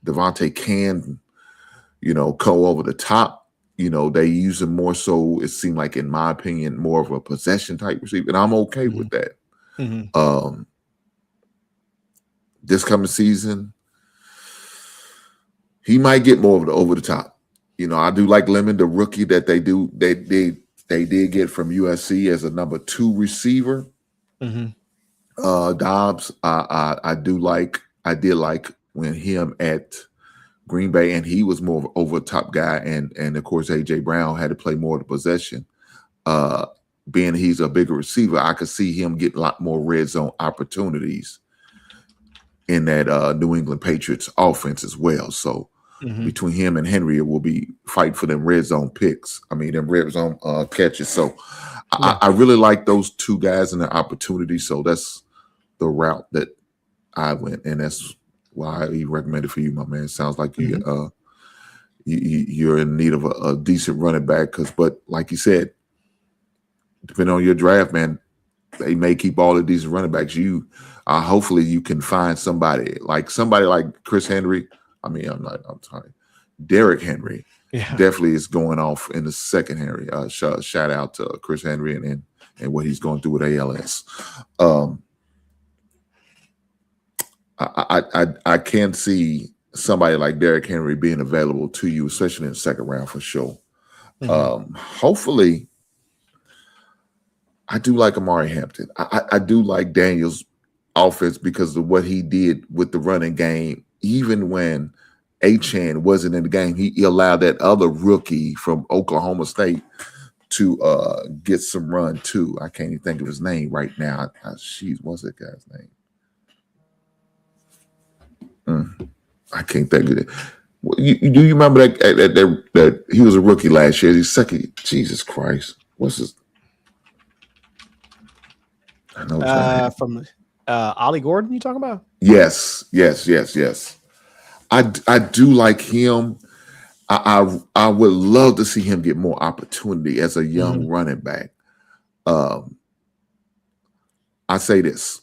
Devontae can, go over the top. They use him more so, it seemed like, in my opinion, more of a possession type receiver. And I'm okay with that. This coming season, he might get more of the over the top. I do like Lemon, the rookie that they did get from USC as a number 2 receiver. Dobbs, I did like when him at Green Bay, and he was more of an over the top guy, and of course AJ Brown had to play more of the possession. Being he's a bigger receiver, I could see him get a lot more red zone opportunities in that New England Patriots offense as well. So between him and Henry, it will be fighting for them red zone picks. I mean, them red zone catches. So I really like those 2 guys and their opportunities. So that's the route that I went, and that's why he recommended for you, my man. It sounds like you're in need of a decent running back. But like you said, depending on your draft, man, they may keep all of these running backs. Hopefully you can find somebody like Chris Henry. I'm sorry, Derrick Henry. Definitely is going off in the second Henry. Shout out to Chris Henry and what he's going through with ALS. I can see somebody like Derrick Henry being available to you, especially in the second round for sure. Hopefully, I do like Amari Hampton. I do like Daniel's offense because of what he did with the running game. Even when Achane wasn't in the game, he allowed that other rookie from Oklahoma State to get some run too. I can't even think of his name right now. What's that guy's name? I can't think of it. Do you remember that he was a rookie last year? He's second. Jesus Christ, what's his? I know from Ollie Gordon. You talking about? Yes. I do like him. I would love to see him get more opportunity as a young running back. I say this.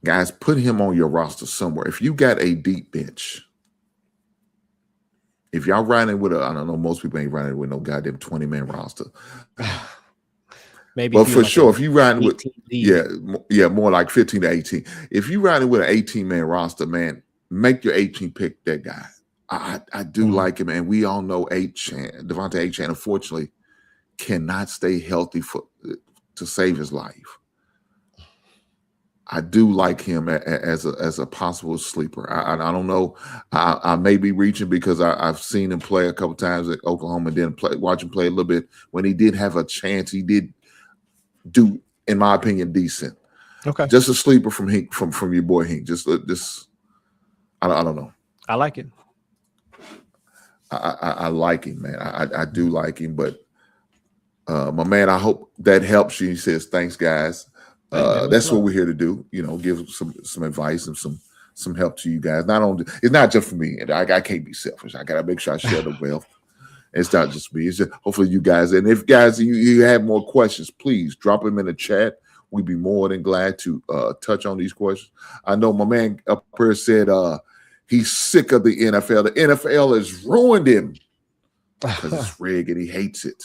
Guys, put him on your roster somewhere. If you got a deep bench, if y'all riding with I don't know, most people ain't riding with no goddamn 20-man roster. Maybe But be for like sure, a if you riding with 18 lead. more like 15 to 18. If you riding with an 18-man roster, man, make your 18 pick that guy. I do Mhm. like him, and we all know Devontae A-Chan, unfortunately, cannot stay healthy to save his life. I do like him as a possible sleeper. I don't know. I may be reaching because I've seen him play a couple times at Oklahoma and then watch him play a little bit. When he did have a chance, he did do, in my opinion, decent. Okay. Just a sleeper from your boy Hink. Just I don't know. I like it. I like him, man. I do like him, but my man, I hope that helps you. He says, "Thanks, guys." Hey, man, much That's what love. we're here to do. Give some advice and some help to you guys. It's not just for me, and I can't be selfish. I gotta make sure I share the wealth. It's not just me. It's just hopefully you guys. And if guys you have more questions, please drop them in the chat. We'd be more than glad to touch on these questions. I know my man up here said he's sick of the NFL. The NFL has ruined him because it's rigged and he hates it.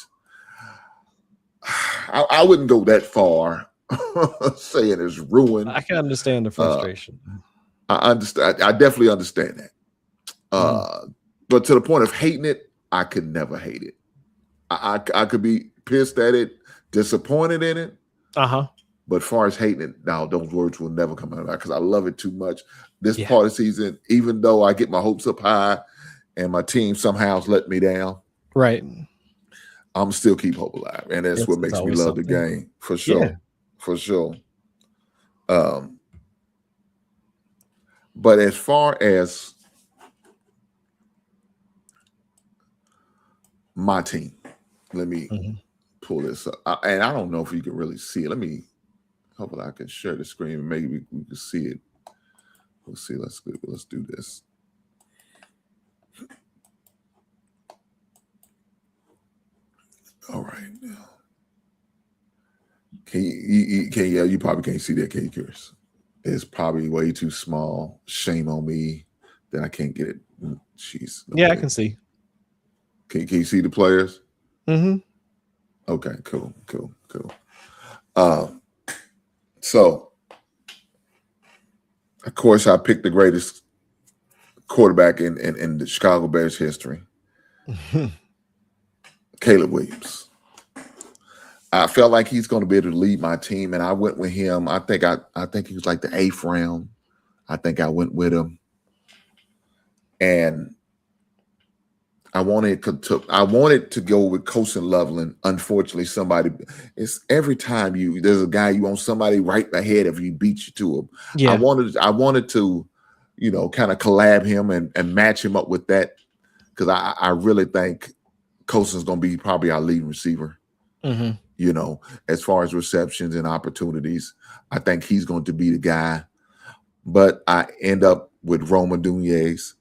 I wouldn't go that far saying it's ruined. I can understand the frustration. I understand. I definitely understand that. But to the point of hating it, I could never hate it. I could be pissed at it, disappointed in it. But as far as hating it, now those words will never come out because I love it too much. This part of the season, even though I get my hopes up high and my team somehow's let me down, right? I'm still keep hope alive, and that's what makes me love the game for sure. Yeah. For sure. But as far as my team, let me pull this up. And I don't know if you can really see it. Hopefully I can share the screen and maybe we can see it. We'll see. Let's do this. All right. You probably can't see that, can you, Chris? It's probably way too small. Shame on me that I can't get it. Jeez. Okay. Yeah, I can see. Can you see the players? Okay, cool. So, of course, I picked the greatest quarterback in the Chicago Bears history, Caleb Williams. I felt like he's going to be able to lead my team, and I went with him. I think he was like the 8th round. I think I went with him, and I wanted to go with Colson Loveland. Unfortunately, it's every time there's a guy you want somebody right ahead of you, beat you to him. Yeah. I wanted to, kind of collab him and match him up with that because I really think Colson's going to be probably our leading receiver. As far as receptions and opportunities, I think he's going to be the guy. But I end up with Roma Dunez.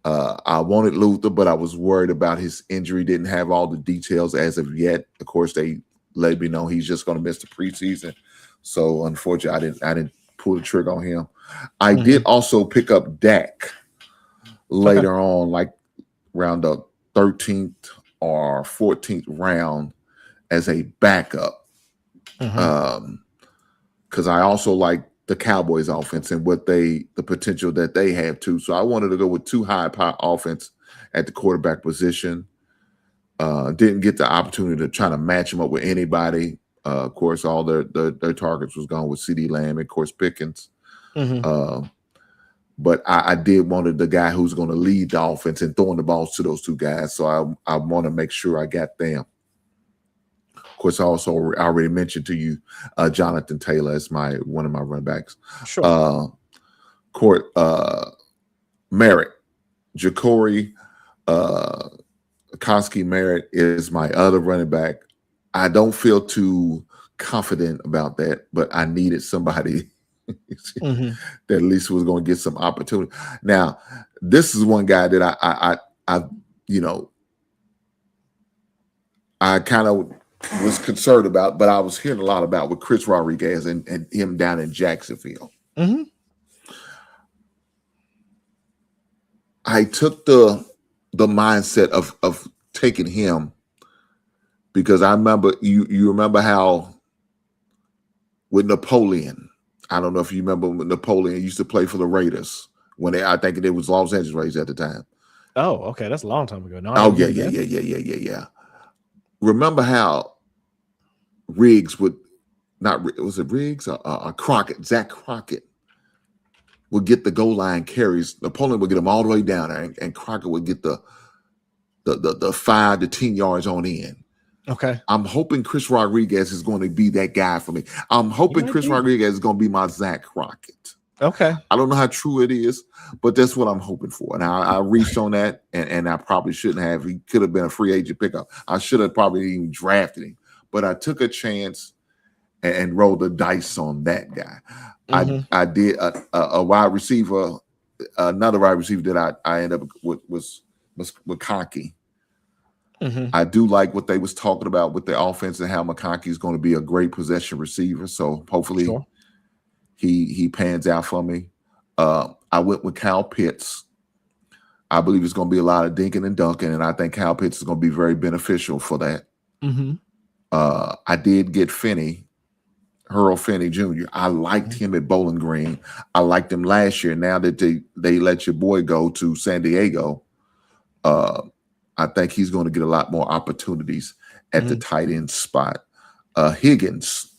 I wanted Luther, but I was worried about his injury. Didn't have all the details as of yet. Of course, they let me know he's just going to miss the preseason. So unfortunately, I didn't pull the trigger on him. I did also pick up Dak later on, like around the 13th or 14th round as a backup. Because I also like the Cowboys offense and the potential that they have too. So I wanted to go with 2 high-power offense at the quarterback position. Didn't get the opportunity to try to match them up with anybody. Of course, all their targets was gone with CeeDee Lamb and, of course, Pickens. But I did wanted the guy who's going to lead the offense and throwing the balls to those 2 guys. So I want to make sure I got them. Of course, I already mentioned to you Jonathan Taylor as one of my running backs. Sure. Merritt, Ja'Cory Koski Merritt is my other running back. I don't feel too confident about that, but I needed somebody that at least was going to get some opportunity. Now, this is one guy that I kind of was concerned about, but I was hearing a lot about with Chris Rodriguez and him down in Jacksonville. I took the mindset of taking him because I remember you remember how with Napoleon. I don't know if you remember when Napoleon used to play for the Raiders I think it was Los Angeles Raiders at the time. Oh, okay. That's a long time ago. No, I Oh, don't remember that. yeah. Remember how Riggs was it Riggs or Crockett, Zach Crockett would get the goal line carries. Napoleon would get them all the way down there, and Crockett would get the 5 to 10 yards on in. Okay. I'm hoping Chris Rodriguez is going to be that guy for me. I'm hoping Chris Rodriguez is going to be my Zach Crockett. Okay. I don't know how true it is, but that's what I'm hoping for. Now, I reached on that, and I probably shouldn't have. He could have been a free agent pickup. I should have probably even drafted him, but I took a chance and rolled the dice on that guy. I did a wide receiver, another wide receiver that I ended up with was McConkey. I do like what they was talking about with the offense and how McConkey is going to be a great possession receiver. So hopefully he pans out for me. I went with Kyle Pitts. I believe it's going to be a lot of dinking and dunking, and I think Kyle Pitts is going to be very beneficial for that. I did get Earl Finney Jr. I liked him at Bowling Green. I liked him last year. Now that they let your boy go to San Diego, I think he's going to get a lot more opportunities at the tight end spot. Higgins,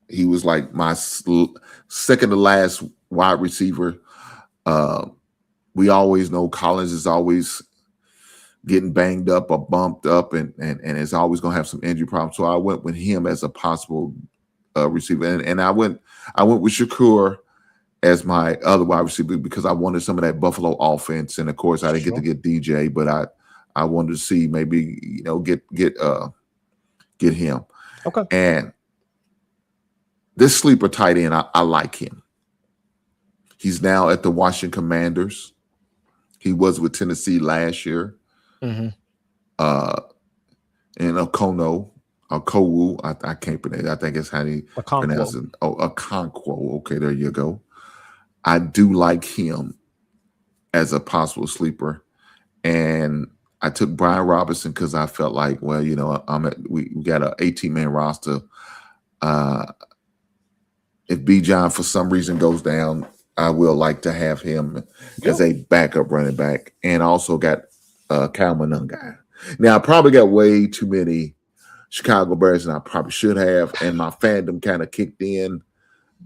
he was like my second to last wide receiver. We always know Collins is always getting banged up or bumped up and is always going to have some injury problems. So I went with him as a possible receiver. And I went with Shakur as my other wide receiver because I wanted some of that Buffalo offense. And of course I didn't get DJ, but I wanted to see maybe, get him. Okay. And this sleeper tight end, I like him. He's now at the Washington Commanders. He was with Tennessee last year. And Okowu, I can't pronounce it. I think it's how he pronounce it. Oh, Okonkwo. Okay, there you go. I do like him as a possible sleeper. And I took Brian Robinson because I felt like, well, we got an 18-man roster. If B. John for some reason goes down, I will like to have him as a backup running back. And also got Kyle Monunga. Now, I probably got way too many Chicago Bears than I probably should have, and my fandom kind of kicked in.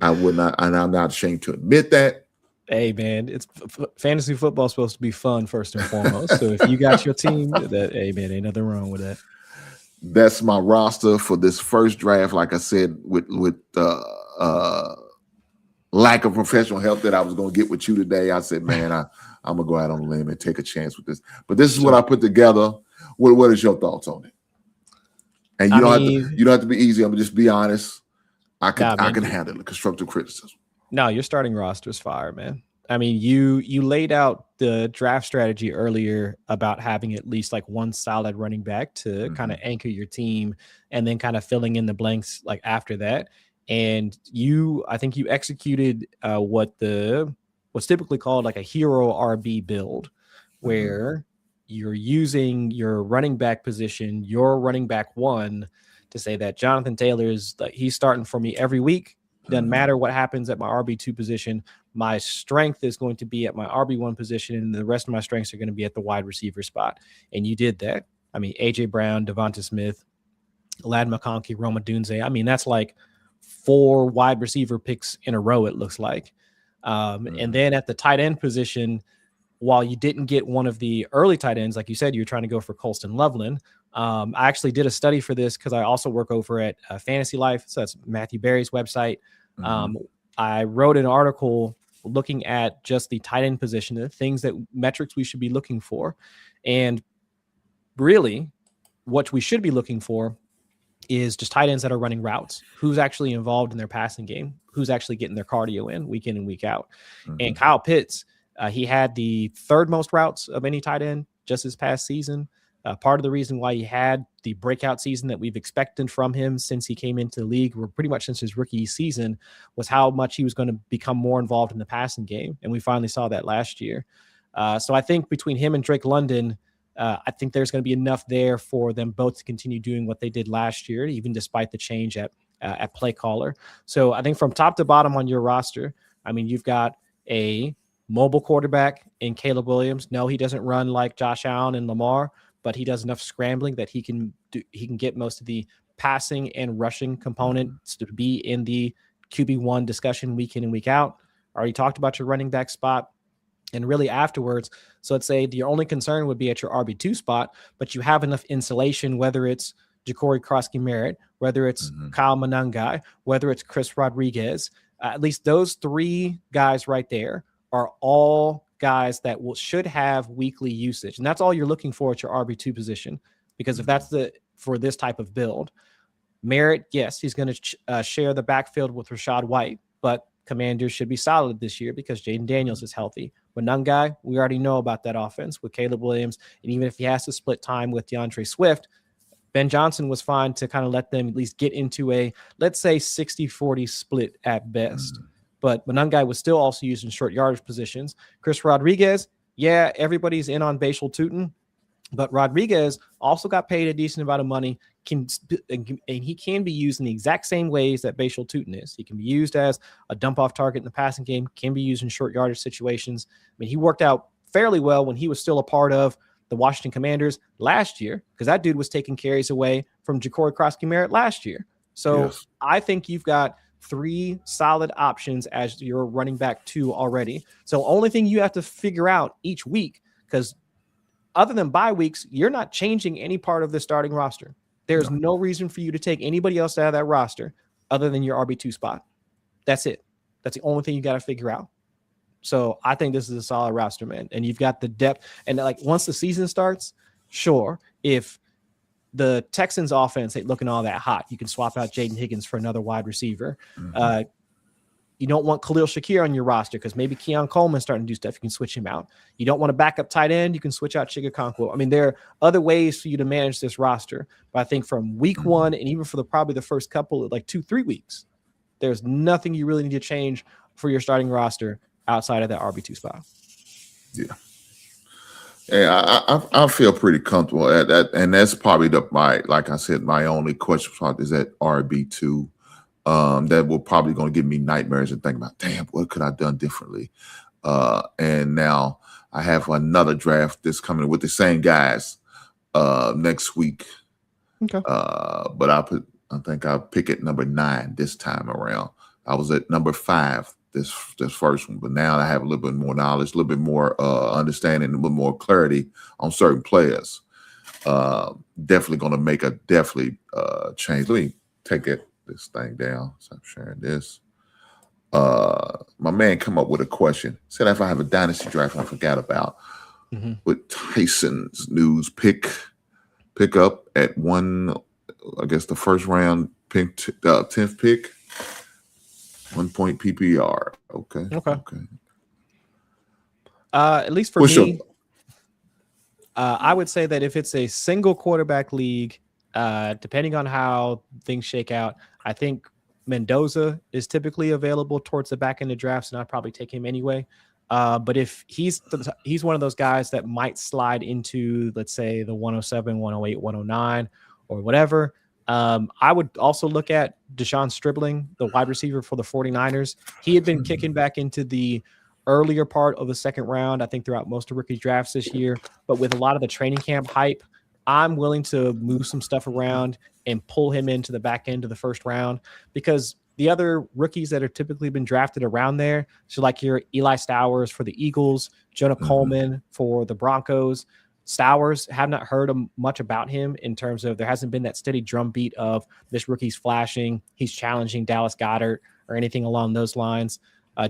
I would not, and I'm not ashamed to admit that. Hey, man, it's fantasy football supposed to be fun first and foremost. So if you got your team, hey, man, ain't nothing wrong with that. That's my roster for this first draft. Like I said, with lack of professional help that I was going to get with you today, I said, man, I'm going to go out on a limb and take a chance with this. But this is what I put together. What is your thoughts on it? And you don't have to be easy. I'm going to just be honest. I can handle the constructive criticism. No, your starting roster is fire, man. I mean, you laid out the draft strategy earlier about having at least like one solid running back to kind of anchor your team and then kind of filling in the blanks like after that. And I think you executed what's typically called like a hero RB build, where you're using your running back position, your running back one, to say that Jonathan Taylor is like, he's starting for me every week. Doesn't matter what happens at my RB2 position. My strength is going to be at my RB1 position, and the rest of my strengths are going to be at the wide receiver spot. And you did that. I mean, A.J. Brown, Devonta Smith, Ladd McConkey, Roma Dunze. I mean, that's like 4 wide receiver picks in a row, it looks like. And then at the tight end position, while you didn't get one of the early tight ends, like you said, you're trying to go for Colston Loveland. I actually did a study for this because I also work over at Fantasy Life. So that's Matthew Berry's website. I wrote an article looking at just the tight end position, the metrics we should be looking for. And really what we should be looking for is just tight ends that are running routes, who's actually involved in their passing game, who's actually getting their cardio in and week out. And Kyle Pitts, he had the 3rd most routes of any tight end just this past season. Part of the reason why he had the breakout season that we've expected from him since he came into the league, or pretty much since his rookie season, was how much he was going to become more involved in the passing game. And we finally saw that last year. So I think between him and Drake London, I think there's going to be enough there for them both to continue doing what they did last year, even despite the change at at play caller. So I think from top to bottom on your roster, I mean, you've got a mobile quarterback in Caleb Williams. No, he doesn't run like Josh Allen and Lamar, but he does enough scrambling that he can get most of the passing and rushing components to be in the QB1 discussion week in and week out. Already talked about your running back spot. And really afterwards, so let's say your only concern would be at your RB2 spot, but you have enough insulation, whether it's Ja'Cory Krosky-Merritt, whether it's Kyle Monangai, whether it's Chris Rodriguez. At least those three guys right there are all guys that should have weekly usage. And that's all you're looking for at your RB2 position. Because if that's for this type of build, Merritt, yes, he's going to share the backfield with Rachaad White, but Commanders should be solid this year because Jaden Daniels is healthy. Monangai, we already know about that offense with Caleb Williams. And even if he has to split time with DeAndre Swift, Ben Johnson was fine to kind of let them at least get into a, let's say, 60-40 split at best. But Monangai was still also used in short yardage positions. Chris Rodriguez, yeah, everybody's in on Bashal Tutin, but Rodriguez also got paid a decent amount of money, and he can be used in the exact same ways that Bashal Tutin is. He can be used as a dump-off target in the passing game, can be used in short yardage situations. I mean, he worked out fairly well when he was still a part of the Washington Commanders last year, because that dude was taking carries away from Ja'Cory Krosky-Merritt last year. So yes. I think you've got three solid options as your running back 2 already. So only thing you have to figure out each week, because other than bye weeks, you're not changing any part of the starting roster. There's no reason for you to take anybody else out of that roster other than your RB2 spot. That's it. That's the only thing you got to figure out. So I think this is a solid roster, man. And you've got the depth. And like once the season starts, sure, if the Texans offense ain't looking all that hot, you can swap out Jaden Higgins for another wide receiver. You don't want Khalil Shakir on your roster because maybe Keon Coleman's starting to do stuff. You can switch him out. You don't want a backup tight end. You can switch out Chigakonkwo. I mean, there are other ways for you to manage this roster. But I think from week 1 and even for probably the first couple of like 2-3 weeks, there's nothing you really need to change for your starting roster outside of that RB2 spot. Yeah. Yeah, I feel pretty comfortable at that. And that's probably like I said, my only question is that RB2. That will probably going to give me nightmares and think about, damn, what could I have done differently? And now I have another draft that's coming with the same guys next week. Okay. But I think I'll pick at number 9 this time around. I was at number 5 this first one, but now I have a little bit more knowledge, a little bit more understanding, a little more clarity on certain players. Definitely going to make a change. Let me take this thing down. Stop sharing this. My man come up with a question. Said if I have a dynasty draft I forgot about, with Tyson's news pick up at 1, I guess the first round pick, 10th pick, 1 point PPR. Okay. At least for me, I would say that if it's a single quarterback league, depending on how things shake out, I think Mendoza is typically available towards the back end of drafts, and I'd probably take him anyway. But if he's one of those guys that might slide into, let's say, the 107, 108, 109, or whatever, I would also look at Deshaun Stribling, the wide receiver for the 49ers. He had been kicking back into the earlier part of the second round, I think, throughout most of rookie drafts this year. But with a lot of the training camp hype, I'm willing to move some stuff around and pull him into the back end of the first round, because the other rookies that are typically been drafted around there, so like your Eli Stowers for the Eagles, Jonah Coleman for the Broncos. Stowers, have not heard much about him in terms of there hasn't been that steady drumbeat of this rookie's flashing, he's challenging Dallas Goedert or anything along those lines.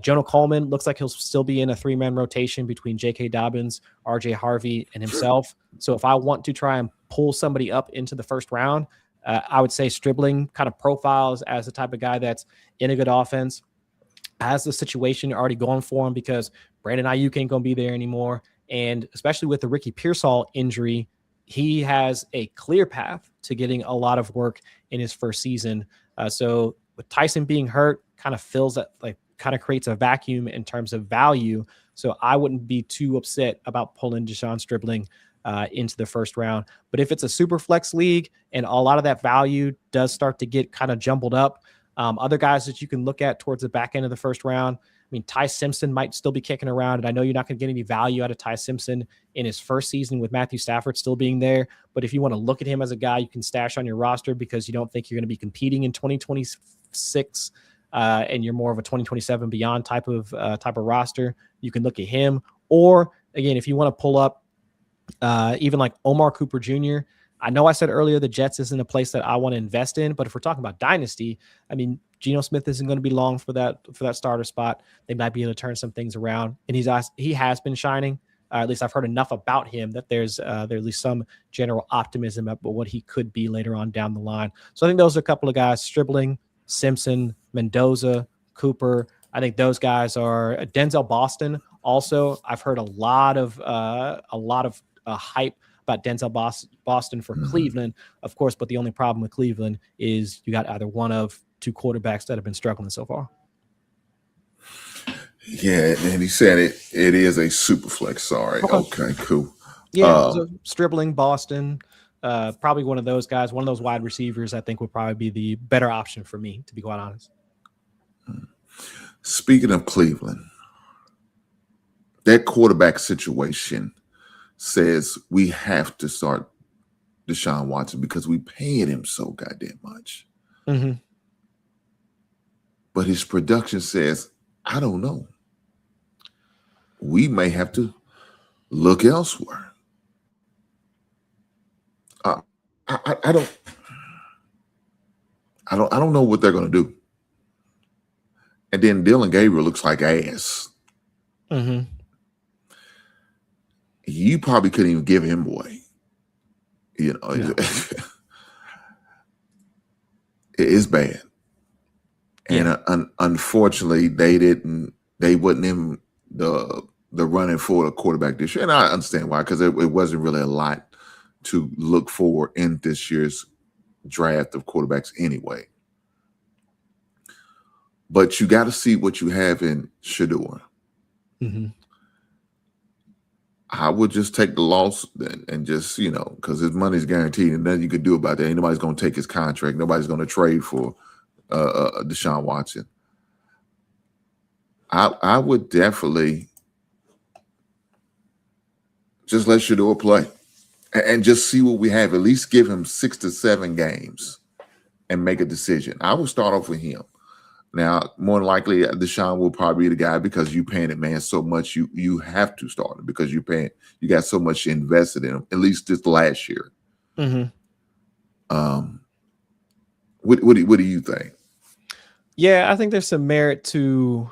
Jonah Coleman looks like he'll still be in a 3-man rotation between J.K. Dobbins, R.J. Harvey, and himself. So if I want to try and pull somebody up into the first round, I would say Stribling kind of profiles as the type of guy that's in a good offense, has the situation already going for him because Brandon Ayuk ain't going to be there anymore. And especially with the Ricky Pearsall injury, he has a clear path to getting a lot of work in his first season. So with Tyson being hurt, kind of fills that, like, kind of creates a vacuum in terms of value. So I wouldn't be too upset about pulling Deshaun Stribling into the first round. But if it's a super flex league and a lot of that value does start to get kind of jumbled up, other guys that you can look at towards the back end of the first round, I mean, Ty Simpson might still be kicking around, and I know you're not going to get any value out of Ty Simpson in his first season with Matthew Stafford still being there. But if you want to look at him as a guy you can stash on your roster because you don't think you're going to be competing in 2026, and you're more of a 2027 beyond type of roster, you can look at him. Or again, if you want to pull up even like Omar Cooper Jr., I know I said earlier the Jets isn't a place that I want to invest in, but if we're talking about dynasty, I mean, Geno Smith isn't going to be long for that starter spot. They might be able to turn some things around, and he has been shining. At least I've heard enough about him that there's at least some general optimism about what he could be later on down the line. So I think those are a couple of guys: Stribling, Simpson, Mendoza, Cooper. I think those guys are Denzel Boston. Also, I've heard a lot of hype about Denzel Boston for Cleveland, of course. But the only problem with Cleveland is you got either one of two quarterbacks that have been struggling so far. Yeah, and he said it is a super flex. Sorry. Okay, cool. Yeah, so Stribling, Boston, probably one of those guys, one of those wide receivers I think would probably be the better option for me, to be quite honest. Speaking of Cleveland, that quarterback situation says we have to start Deshaun Watson because we paid him so goddamn much. Mm-hmm. But his production says, I don't know. We may have to look elsewhere. I don't know what they're going to do. And then Dylan Gabriel looks like ass. Mm-hmm. You probably couldn't even give him away. You know, No. It's bad. Yeah. And unfortunately, they wasn't in the running for the quarterback this year. And I understand why, because it wasn't really a lot to look for in this year's draft of quarterbacks anyway. But you got to see what you have in Shedeur. Mm-hmm. I would just take the loss and just, because his money's guaranteed and nothing you could do about that. Ain't nobody's going to take his contract. Nobody's going to trade for Deshaun Watson. I would definitely just let Shedeur play and just see what we have. At least give him 6 to 7 games and make a decision. I would start off with him. Now, more than likely, Deshaun will probably be the guy because you paying it, man, so much. You have to start him because you got so much invested in him. At least this last year. Mm-hmm. What do you think? Yeah, I think there's some merit to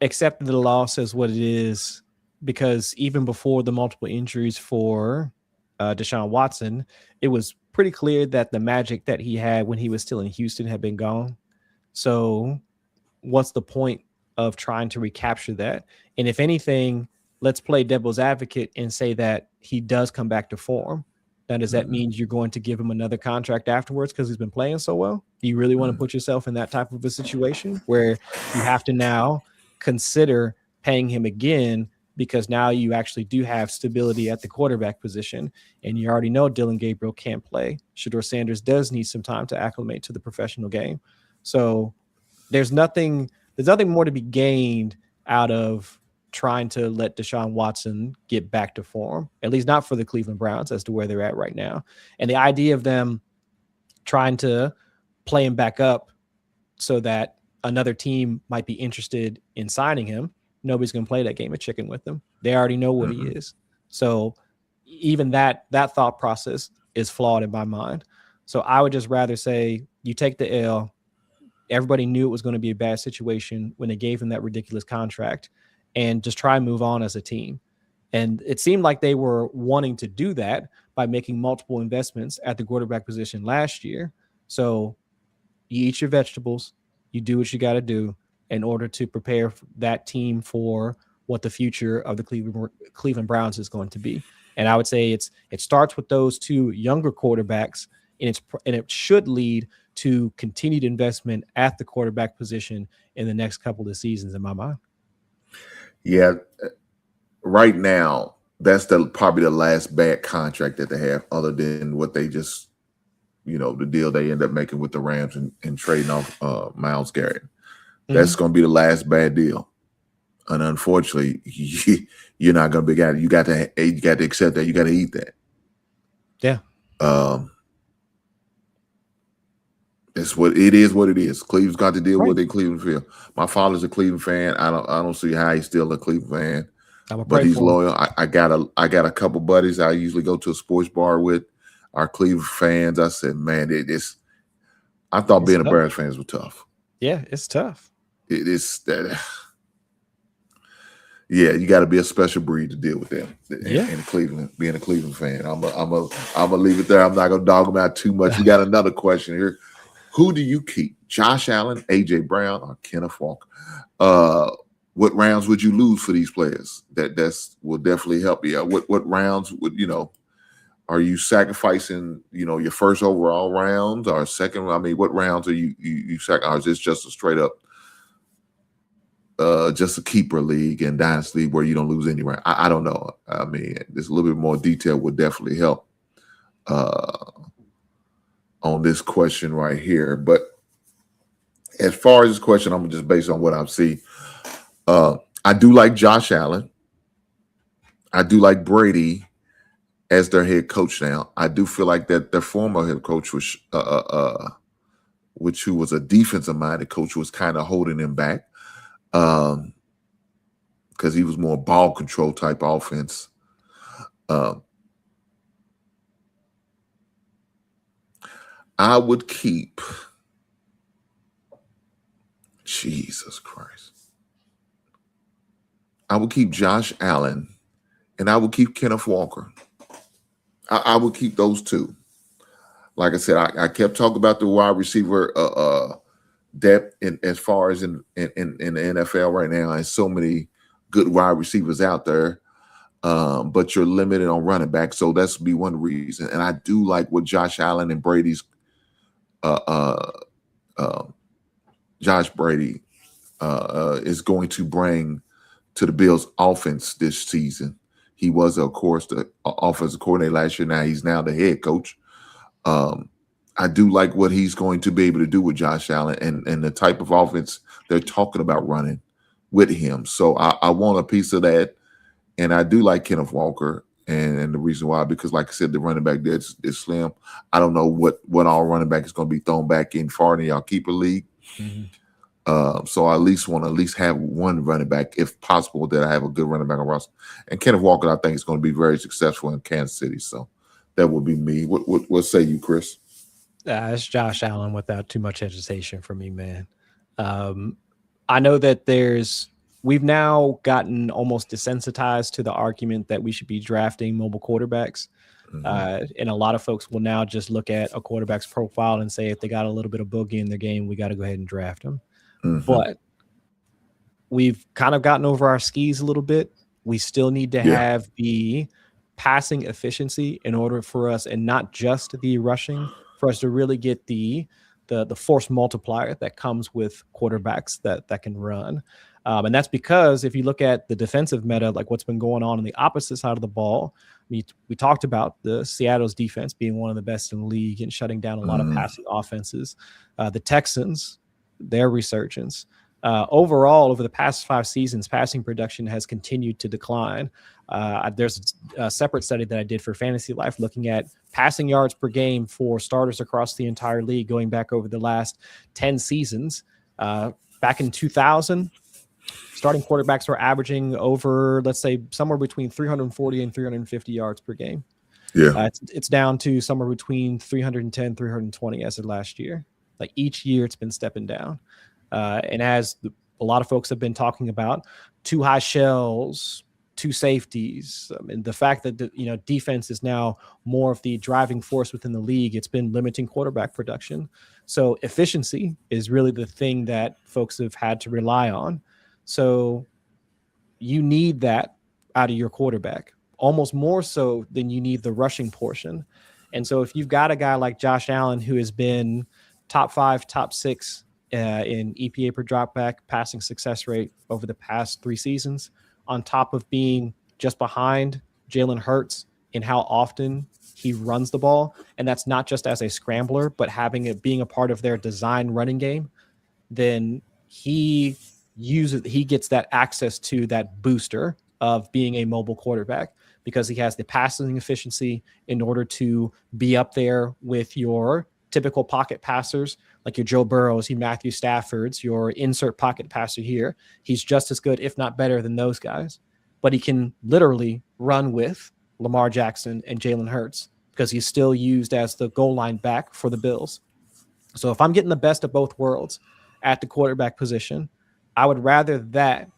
accepting the loss as what it is, because even before the multiple injuries for Deshaun Watson, it was pretty clear that the magic that he had when he was still in Houston had been gone. So what's the point of trying to recapture that? And if anything, let's play devil's advocate and say that he does come back to form. Now, does that mean you're going to give him another contract afterwards because he's been playing so well? Do you really want to put yourself in that type of a situation where you have to now consider paying him again because now you actually do have stability at the quarterback position, and you already know Dylan Gabriel can't play. Shedeur Sanders does need some time to acclimate to the professional game. So there's nothing more to be gained out of trying to let Deshaun Watson get back to form, at least not for the Cleveland Browns as to where they're at right now. And the idea of them trying to play him back up so that another team might be interested in signing him, nobody's going to play that game of chicken with him. They already know what he is. So even that thought process is flawed in my mind. So I would just rather say you take the L. Everybody knew it was going to be a bad situation when they gave him that ridiculous contract, and just try and move on as a team. And it seemed like they were wanting to do that by making multiple investments at the quarterback position last year. So you eat your vegetables, you do what you got to do in order to prepare that team for what the future of the Cleveland Browns is going to be. And I would say it starts with those two younger quarterbacks, and it should lead to continued investment at the quarterback position in the next couple of seasons in my mind. Yeah, right now, that's probably the last bad contract that they have, other than what they just, the deal they end up making with the Rams and trading off Myles Garrett. That's going to be the last bad deal. And unfortunately, you're not going to be got it. You got to accept that. You got to eat that. Yeah. It's what it is. What it is. Cleveland's got to deal with what they Cleveland feel. My father's a Cleveland fan. I don't see how he's still a Cleveland fan. But he's loyal. I got a couple buddies I usually go to a sports bar with, our Cleveland fans. I said, man, I thought being a Browns fan was tough. Yeah, it's tough. It is that. Yeah, you got to be a special breed to deal with them. In Cleveland, being a Cleveland fan, I'm gonna leave it there. I'm not gonna dog them out too much. We got another question here. Who do you keep? Josh Allen, AJ Brown, or Kenneth Walker? What rounds would you lose for these players? That's will definitely help you. What rounds would are you sacrificing? Your first overall rounds or second? I mean, what rounds are you sacrificing? Or is this just a straight up? Just a keeper league and dynasty where you don't lose any round. I don't know. I mean, there's a little bit more detail would definitely help on this question right here. But as far as this question, I'm just based on what I see. I do like Josh Allen. I do like Brady as their head coach now. I do feel like that their former head coach was, who was a defensive-minded coach, was kind of holding him back. Because he was more ball control type offense. I would keep Jesus Christ. I would keep Josh Allen and I would keep Kenneth Walker. I would keep those two. Like I said, I kept talking about the wide receiver depth as far as in the NFL right now. There's so many good wide receivers out there, but you're limited on running back. So that's be one reason. And I do like what Josh Allen and Brady's Josh Brady is going to bring to the Bills offense this season. He was, of course, the offensive coordinator last year. Now he's the head coach. I do like what he's going to be able to do with Josh Allen and the type of offense they're talking about running with him. So I want a piece of that. And I do like Kenneth Walker. And the reason why, because like I said, the running back there is slim. I don't know what all running back is going to be thrown back in far in y'all keeper league. Mm-hmm. So I at least want to have one running back, if possible, that I have a good running back on roster. And Kenneth Walker, I think, is going to be very successful in Kansas City. So that would be me. What say you, Chris? It's Josh Allen without too much hesitation for me, man. I know that we've now gotten almost desensitized to the argument that we should be drafting mobile quarterbacks. Mm-hmm. And a lot of folks will now just look at a quarterback's profile and say, if they got a little bit of boogie in their game, we got to go ahead and draft them. Mm-hmm. But we've kind of gotten over our skis a little bit. We still need to have the passing efficiency in order for us, and not just the rushing, for us to really get the force multiplier that comes with quarterbacks that can run. And that's because if you look at the defensive meta, like what's been going on the opposite side of the ball, we talked about the Seattle's defense being one of the best in the league and shutting down a lot of passing offenses. The Texans, their resurgence. Overall, over the past 5 seasons, passing production has continued to decline. There's a separate study that I did for Fantasy Life looking at passing yards per game for starters across the entire league going back over the last 10 seasons. Back in 2000, starting quarterbacks were averaging over, let's say, somewhere between 340 and 350 yards per game. Yeah, it's down to somewhere between 310, 320 as of last year. Like each year, it's been stepping down. And as a lot of folks have been talking about, 2 high shells, 2 safeties, and the fact that defense is now more of the driving force within the league, it's been limiting quarterback production. So efficiency is really the thing that folks have had to rely on. So you need that out of your quarterback, almost more so than you need the rushing portion. And so if you've got a guy like Josh Allen, who has been top 5, top 6 in EPA per dropback passing success rate over the past 3 seasons, on top of being just behind Jalen Hurts in how often he runs the ball, and that's not just as a scrambler, but having it being a part of their design running game, then he gets that access to that booster of being a mobile quarterback because he has the passing efficiency in order to be up there with your typical pocket passers like your Joe Burrows, your Matthew Staffords, your insert pocket passer here. He's just as good, if not better than those guys, but he can literally run with Lamar Jackson and Jalen Hurts because he's still used as the goal line back for the Bills. So if I'm getting the best of both worlds at the quarterback position, I would rather that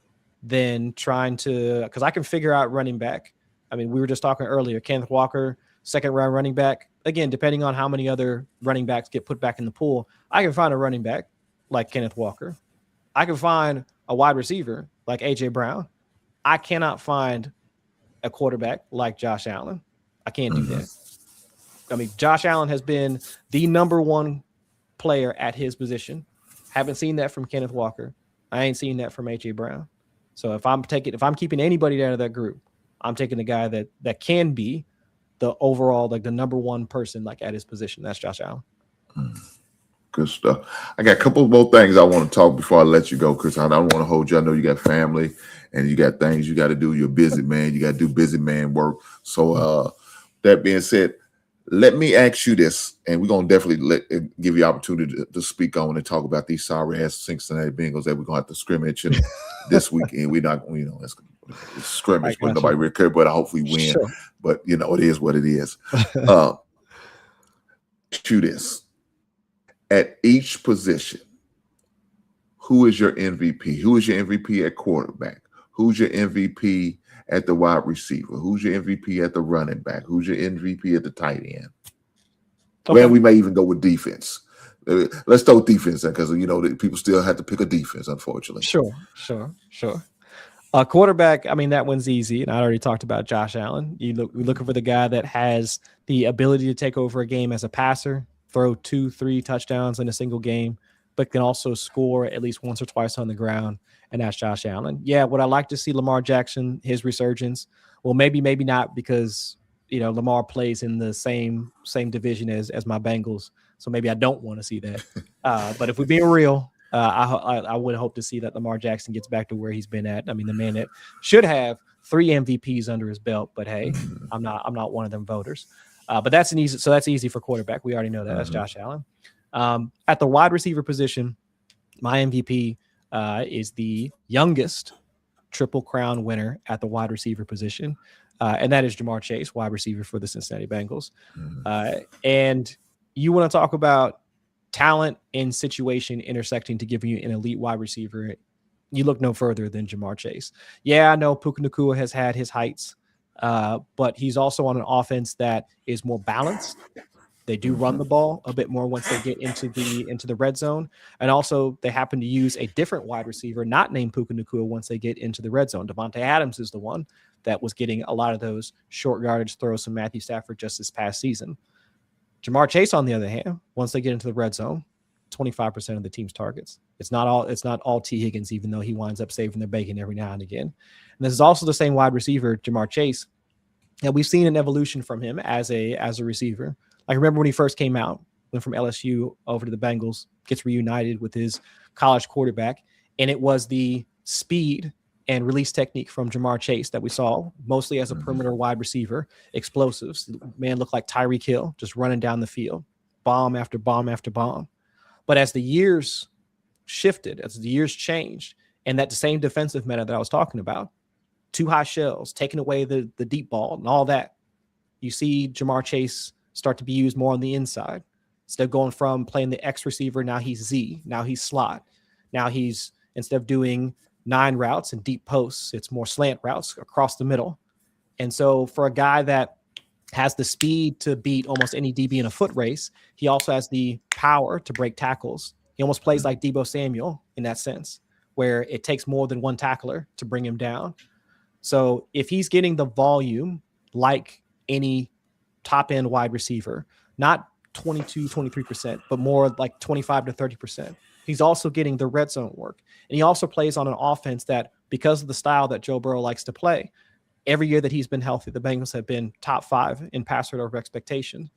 than trying to, because I can figure out running back. I mean, we were just talking earlier, Kenneth Walker, second round running back. Again, depending on how many other running backs get put back in the pool, I can find a running back like Kenneth Walker. I can find a wide receiver like A.J. Brown. I cannot find a quarterback like Josh Allen. I can't do that. I mean, Josh Allen has been the number one player at his position. Haven't seen that from Kenneth Walker. I ain't seen that from A.J. Brown. So if I'm keeping anybody out of that group, I'm taking the guy that can be the overall, like the number one person, like at his position. That's Josh Allen. Good stuff. I got a couple more things I want to talk before I let you go, Chris. I don't want to hold you. I know you got family and you got things you got to do. You're a busy man. You got to do busy man work. So that being said, let me ask you this, and we're going to definitely give you opportunity to speak on and talk about these sorry-ass Cincinnati Bengals that we're going to have to scrimmage this weekend. We're not, it's scrimmage, but nobody really cares, but I hopefully win. Sure. But, it is what it is. To this. At each position, who is your MVP? Who is your MVP at quarterback? Who's your MVP at the wide receiver? Who's your MVP at the running back? Who's your MVP at the tight end? Okay. Well, we may even go with defense. Let's throw defense in because, people still have to pick a defense, unfortunately. Sure. Quarterback, I mean, that one's easy. And I already talked about Josh Allen. We're looking for the guy that has the ability to take over a game as a passer, throw 2-3 touchdowns in a single game, but can also score at least once or twice on the ground. And that's Josh Allen. Yeah, would I like to see Lamar Jackson, his resurgence? Well, maybe not, because Lamar plays in the same division as my Bengals, so maybe I don't want to see that. But if we're being real, I would hope to see that Lamar Jackson gets back to where he's been at. I mean, the man that should have 3 MVPs under his belt, but hey, I'm not one of them voters. But that's easy for quarterback. We already know that. That's Josh Allen. At the wide receiver position, my MVP is the youngest Triple Crown winner at the wide receiver position, and that is Ja'Marr Chase, wide receiver for the Cincinnati Bengals. And you want to talk about talent and situation intersecting to give you an elite wide receiver, you look no further than Ja'Marr Chase. Yeah, I know Puka Nacua has had his heights, but he's also on an offense that is more balanced. They do run the ball a bit more once they get into the red zone. And also they happen to use a different wide receiver, not named Puka Nacua, once they get into the red zone. Devontae Adams is the one that was getting a lot of those short yardage throws from Matthew Stafford just this past season. Ja'Marr Chase, on the other hand, once they get into the red zone, 25% of the team's targets. It's not all T. Higgins, even though he winds up saving their bacon every now and again. And this is also the same wide receiver, Ja'Marr Chase, and we've seen an evolution from him as a receiver. I remember when he first came out, went from LSU over to the Bengals, gets reunited with his college quarterback, and it was the speed and release technique from Ja'Marr Chase that we saw mostly as a perimeter wide receiver, explosives. The man looked like Tyreek Hill, just running down the field, bomb after bomb after bomb. But as the years shifted, as the years changed, and that same defensive meta that I was talking about, too high shells, taking away the deep ball and all that, you see Ja'Marr Chase start to be used more on the inside. Instead of going from playing the X receiver, now he's Z, now he's slot. Now he's, instead of doing 9 routes and deep posts, it's more slant routes across the middle. And so for a guy that has the speed to beat almost any DB in a foot race, he also has the power to break tackles. He almost plays like Deebo Samuel in that sense, where it takes more than one tackler to bring him down. So if he's getting the volume like any top-end wide receiver, not 22, 23%, but more like 25 to 30%. He's also getting the red zone work. And he also plays on an offense that, because of the style that Joe Burrow likes to play, every year that he's been healthy, the Bengals have been top 5 in passer over expectation.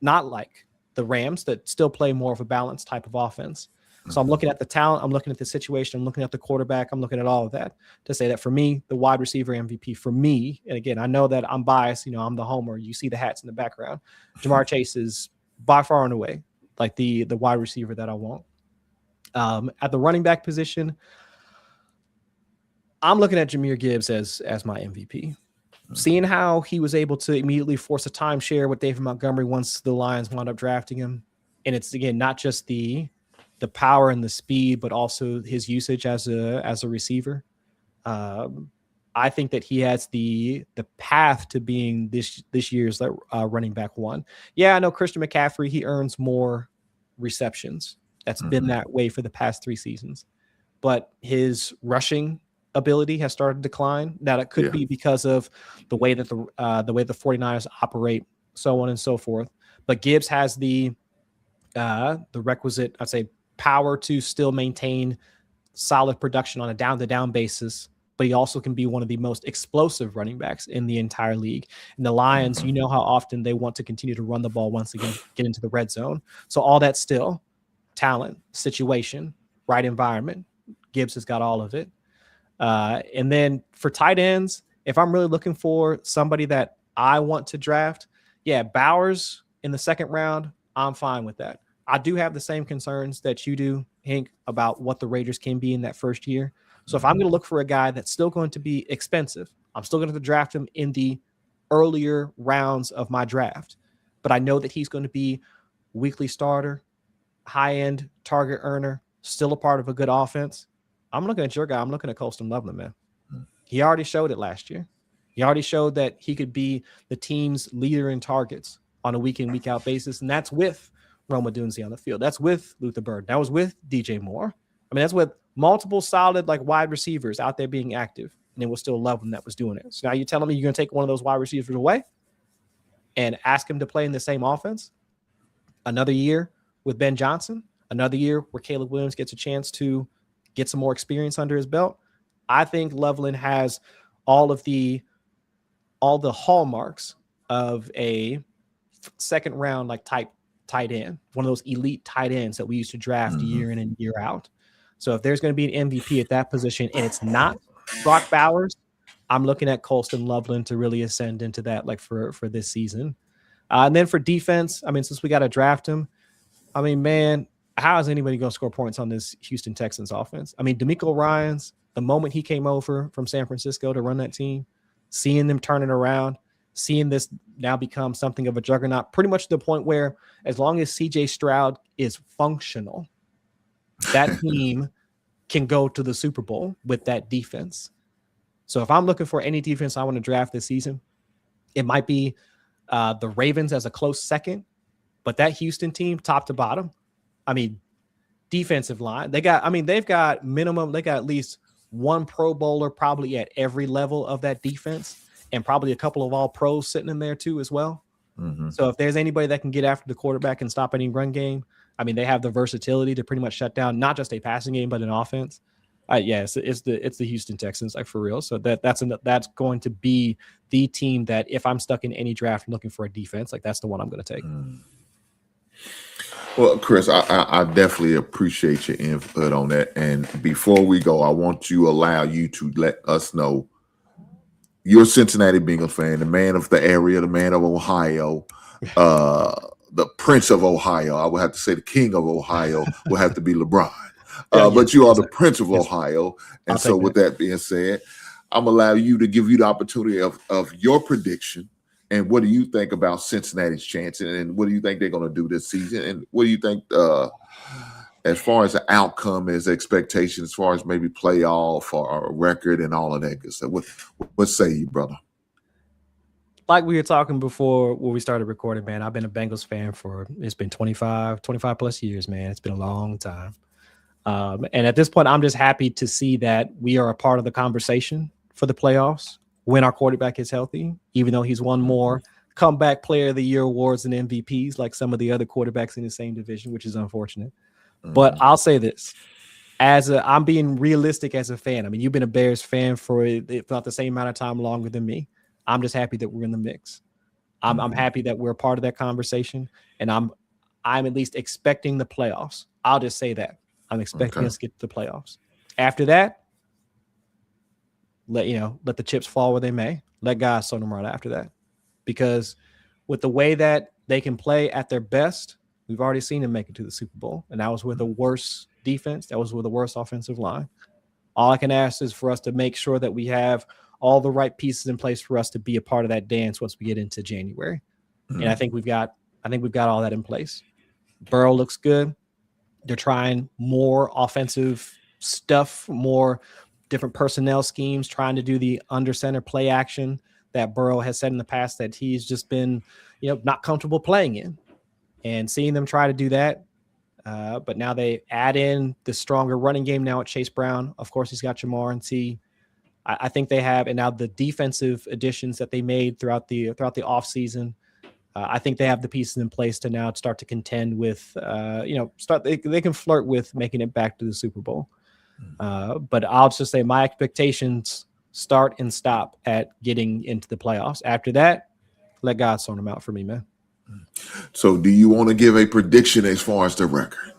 Not like the Rams that still play more of a balanced type of offense. So I'm looking at the talent, I'm looking at the situation, I'm looking at the quarterback, I'm looking at all of that to say that for me, the wide receiver MVP for me, and again, I know that I'm biased, I'm the homer, you see the hats in the background. Jamar Chase is by far and away like the wide receiver that I want. At the running back position, I'm looking at Jahmyr Gibbs as my MVP. Seeing how he was able to immediately force a timeshare with David Montgomery once the Lions wound up drafting him. And it's, again, not just the power and the speed, but also his usage as a receiver. I think that he has the path to being this year's running back 1. Yeah, I know Christian McCaffrey, he earns more receptions. That's been that way for the past 3 seasons. But his rushing ability has started to decline. Now, that could be because of the way that the 49ers operate, so on and so forth. But Gibbs has the requisite, I'd say, power to still maintain solid production on a down-to-down basis, but he also can be one of the most explosive running backs in the entire league. And the Lions, you know how often they want to continue to run the ball once again, get into the red zone. So all that still, talent, situation, right environment, Gibbs has got all of it. And then for tight ends, if I'm really looking for somebody that I want to draft, Bowers in the 2nd round, I'm fine with that. I do have the same concerns that you do, Hank, about what the Raiders can be in that first year. So if I'm going to look for a guy that's still going to be expensive, I'm still going to draft him in the earlier rounds of my draft. But I know that he's going to be weekly starter, high-end target earner, still a part of a good offense. I'm looking at your guy. I'm looking at Colston Loveland, man. He already showed it last year. He already showed that he could be the team's leader in targets on a week-in, week-out basis, and that's with Roma Dunze on the field. That's with Luther Bird. That was with DJ Moore. I mean, that's with multiple solid wide receivers out there being active, and it was still Loveland that was doing it. So now you're telling me you're going to take one of those wide receivers away and ask him to play in the same offense? Another year with Ben Johnson, another year where Caleb Williams gets a chance to get some more experience under his belt. I think Loveland has all the hallmarks of a 2nd round type tight end, one of those elite tight ends that we used to draft year in and year out. So if there's going to be an MVP at that position and it's not Brock Bowers, I'm looking at Colston Loveland to really ascend into that for this season. And then for defense, I mean, since we got to draft him, I mean, man, how is anybody going to score points on this Houston Texans offense? I mean, DeMeco Ryans, the moment he came over from San Francisco to run that team, seeing them turn it around, seeing this now become something of a juggernaut, pretty much to the point where as long as CJ Stroud is functional, that team can go to the Super Bowl with that defense. So if I'm looking for any defense I want to draft this season, it might be the Ravens as a close second, but that Houston team, top to bottom, I mean, defensive line, they've got at least one Pro Bowler probably at every level of that defense, and probably a couple of all pros sitting in there too as well. So if there's anybody that can get after the quarterback and stop any run game, I mean, they have the versatility to pretty much shut down not just a passing game, but an offense. It's the Houston Texans, for real. So that's going to be the team that if I'm stuck in any draft looking for a defense, that's the one I'm going to take. Well, Chris, I definitely appreciate your input on that. And before we go, I want to allow you to let us know you're a Cincinnati Bengals fan, the man of the area, the man of Ohio, the Prince of Ohio. I would have to say the King of Ohio will have to be LeBron. But you are the Prince of Ohio. And so with that being said, I'm allow you to give you the opportunity of your prediction. And what do you think about Cincinnati's chance? And what do you think they're going to do this season? And what do you think as far as the outcome, as expectation, as far as maybe playoff or a record and all of that good stuff? What say you, brother? Like we were talking before when we started recording, man, I've been a Bengals fan it's been 25 plus years, man. It's been a long time. And at this point, I'm just happy to see that we are a part of the conversation for the playoffs when our quarterback is healthy, even though he's won more comeback player of the year awards and MVPs like some of the other quarterbacks in the same division, which is unfortunate. But I'll say this. I'm being realistic as a fan. I mean, you've been a Bears fan for if not the same amount of time longer than me. I'm just happy that we're in the mix. I'm happy that we're a part of that conversation, and I'm at least expecting the playoffs. I'll just say that I'm expecting us to get to the playoffs. After that, let the chips fall where they may. Let God sort them right after that, because with the way that they can play at their best, we've already seen them make it to the Super Bowl, and that was with a worse defense. That was with a worse offensive line. All I can ask is for us to make sure that we have all the right pieces in place for us to be a part of that dance once we get into January. And I think we've got all that in place. Burrow looks good. They're trying more offensive stuff, more different personnel schemes, trying to do the under center play action that Burrow has said in the past that he's just been, not comfortable playing in. And seeing them try to do that, but now they add in the stronger running game now at Chase Brown. Of course, he's got Jamar and T. I think they have, and now the defensive additions that they made throughout the offseason, I think they have the pieces in place to now start to contend with, they can flirt with making it back to the Super Bowl. But I'll just say my expectations start and stop at getting into the playoffs. After that, let God sort them out for me, man. So do you want to give a prediction as far as the record?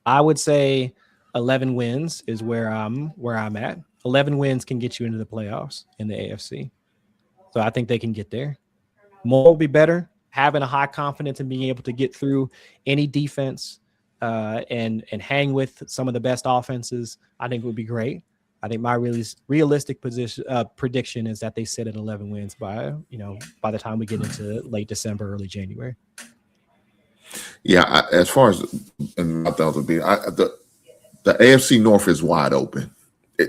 I would say 11 wins is where I'm at. 11 wins can get you into the playoffs in the AFC. So I think they can get there. More will be better. Having a high confidence in being able to get through any defense and hang with some of the best offenses, I think would be great. I think my really realistic prediction is that they sit at 11 wins by the time we get into late December, early January. Yeah, as far as my thoughts would be, the AFC North is wide open.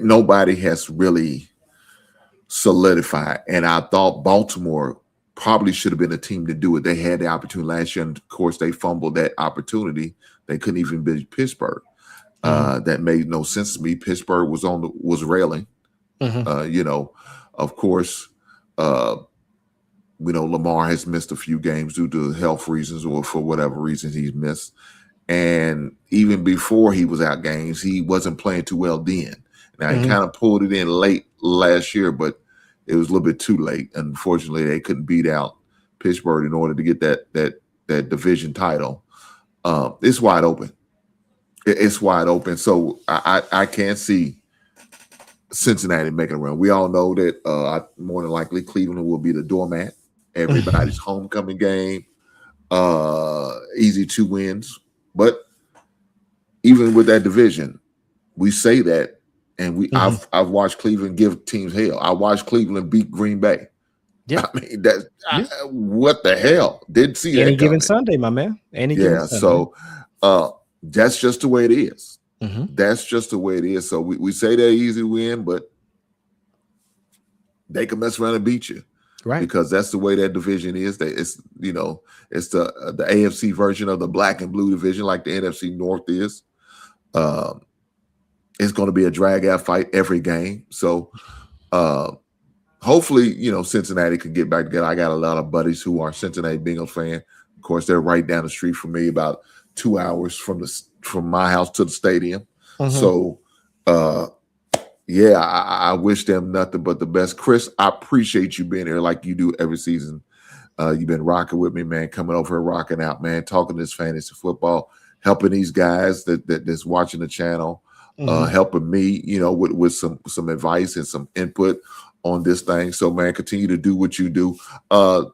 Nobody has really solidified, and I thought Baltimore probably should have been a team to do it. They had the opportunity last year, and of course, they fumbled that opportunity. They couldn't even beat Pittsburgh. That made no sense to me. Pittsburgh was railing. Of course, Lamar has missed a few games due to health reasons or for whatever reasons he's missed. And even before he was out games, he wasn't playing too well then. Now, he kind of pulled it in late last year, but it was a little bit too late. Unfortunately, they couldn't beat out Pittsburgh in order to get that division title. It's wide open. It's wide open. So I can't see Cincinnati making a run. We all know that more than likely Cleveland will be the doormat. Everybody's homecoming game. Easy 2 wins. But even with that division, we say that, and I've watched Cleveland give teams hell. I watched Cleveland beat Green Bay. Yeah, I mean what the hell? Didn't see any that given coming. Sunday, my man. Any given Sunday. So that's just the way it is. That's just the way it is. So we say they're easy win, but they can mess around and beat you, right? Because that's the way that division is. It's it's the AFC version of the black and blue division, like the NFC North is. It's going to be a drag-out fight every game. So hopefully, Cincinnati can get back together. I got a lot of buddies who are Cincinnati Bengals fan. Of course, they're right down the street from me, about 2 hours from my house to the stadium. So, I wish them nothing but the best. Chris, I appreciate you being here like you do every season. You've been rocking with me, man, coming over here, rocking out, man, talking this fantasy football, helping these guys that's watching the channel. Helping me, with some advice and some input on this thing. So, man, continue to do what you do.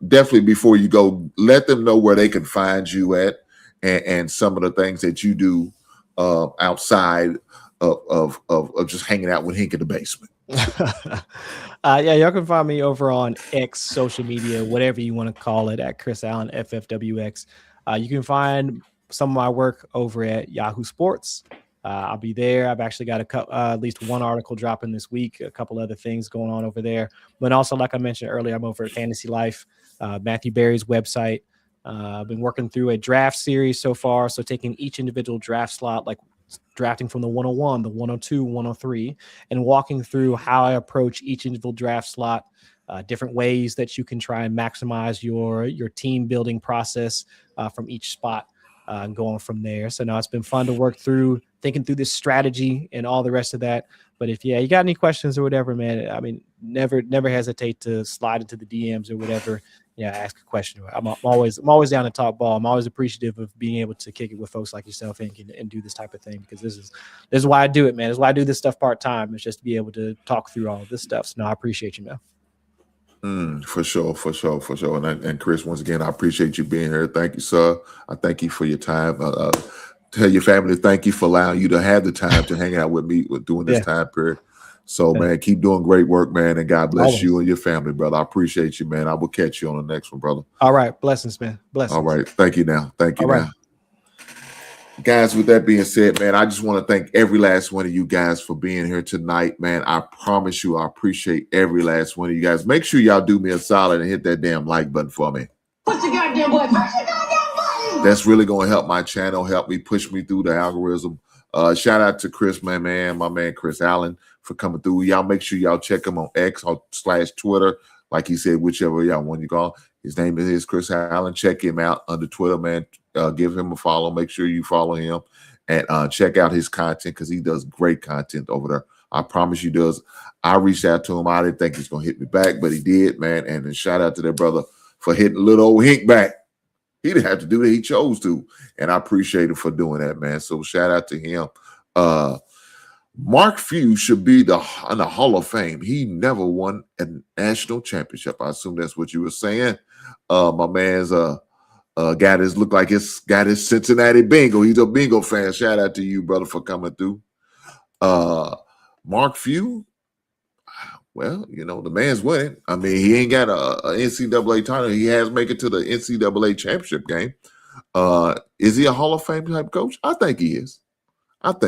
Definitely before you go, let them know where they can find you at and some of the things that you do outside of just hanging out with Hink in the basement. Y'all can find me over on X, social media, whatever you want to call it, at Chris Allen FFWX. You can find some of my work over at Yahoo Sports. I'll be there. I've actually got at least one article dropping this week, a couple other things going on over there. But also, like I mentioned earlier, I'm over at Fantasy Life, Matthew Berry's website. I've been working through a draft series so far. So taking each individual draft slot, like drafting from the 101, the 102, 103, and walking through how I approach each individual draft slot, different ways that you can try and maximize your team building process from each spot and going from there. So now it's been fun to work through thinking through this strategy and all the rest of that. But if you got any questions or whatever, man, I mean, never hesitate to slide into the DMs or whatever. Yeah, ask a question. I'm always down to talk ball. I'm always appreciative of being able to kick it with folks like yourself and do this type of thing, because this is why I do it, man. This is why I do this stuff part-time. It's just to be able to talk through all of this stuff. So no, I appreciate you, man. For sure. And Chris, once again, I appreciate you being here. Thank you, sir. I thank you for your time. Tell your family thank you for allowing you to have the time to hang out with me during this time period. So, man, keep doing great work, man, and God bless you and your family, brother. I appreciate you, man. I will catch you on the next one, brother. All right. Blessings, man. Blessings. All right. Thank you now. Thank you All now. right. Guys, with that being said, man, I just want to thank every last one of you guys for being here tonight, man. I promise you I appreciate every last one of you guys. Make sure y'all do me a solid and hit that damn like button for me. Push the goddamn button. Push the goddamn button. That's really going to help my channel, help me push me through the algorithm. Shout out to Chris, my man Chris Allen, for coming through. Y'all make sure y'all check him on X or /Twitter. Like he said, whichever y'all want you call. His name is Chris Allen. Check him out under Twitter, man. Give him a follow. Make sure you follow him and check out his content, because he does great content over there. I promise he does. I reached out to him. I didn't think he's going to hit me back, but he did, man. And then shout out to that brother for hitting little old Hink back. He didn't have to do that. He chose to. And I appreciate him for doing that, man. So shout out to him. Mark Few should be in the Hall of Fame. He never won a national championship. I assume that's what you were saying. My man's got his look like it's got his Cincinnati bingo. He's a bingo fan. Shout out to you, brother, for coming through. Mark Few, well, you know, the man's winning. I mean, he ain't got a NCAA title. He has made it to the NCAA championship game. Is he a Hall of Fame type coach? I think he is. But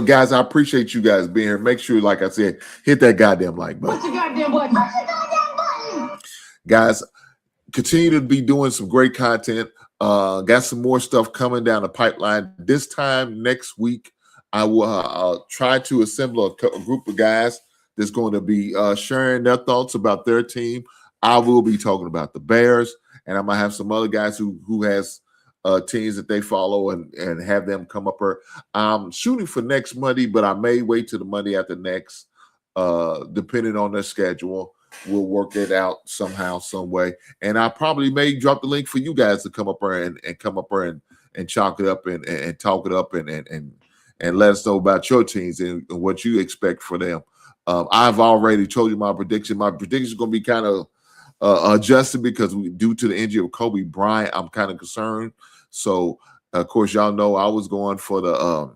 guys, I appreciate you guys being here. Make sure, like I said, hit that goddamn like button. Push the goddamn button. Push the goddamn button. Guys, continue to be doing some great content. Got some more stuff coming down the pipeline. This time next week, I will try to assemble a group of guys that's going to be sharing their thoughts about their team. I will be talking about the Bears, and I'm going to have some other guys who has teams that they follow and have them come up here. I'm shooting for next Monday, but I may wait till the Monday after next, depending on their schedule. We'll work it out somehow, some way. And I probably may drop the link for you guys to come up here and come up here and chalk it up and talk it up and let us know about your teams and what you expect for them. I've already told you my prediction. My prediction is going to be kind of adjusted because due to the injury of Kobe Bryant, I'm kind of concerned. So, of course, y'all know I was going for the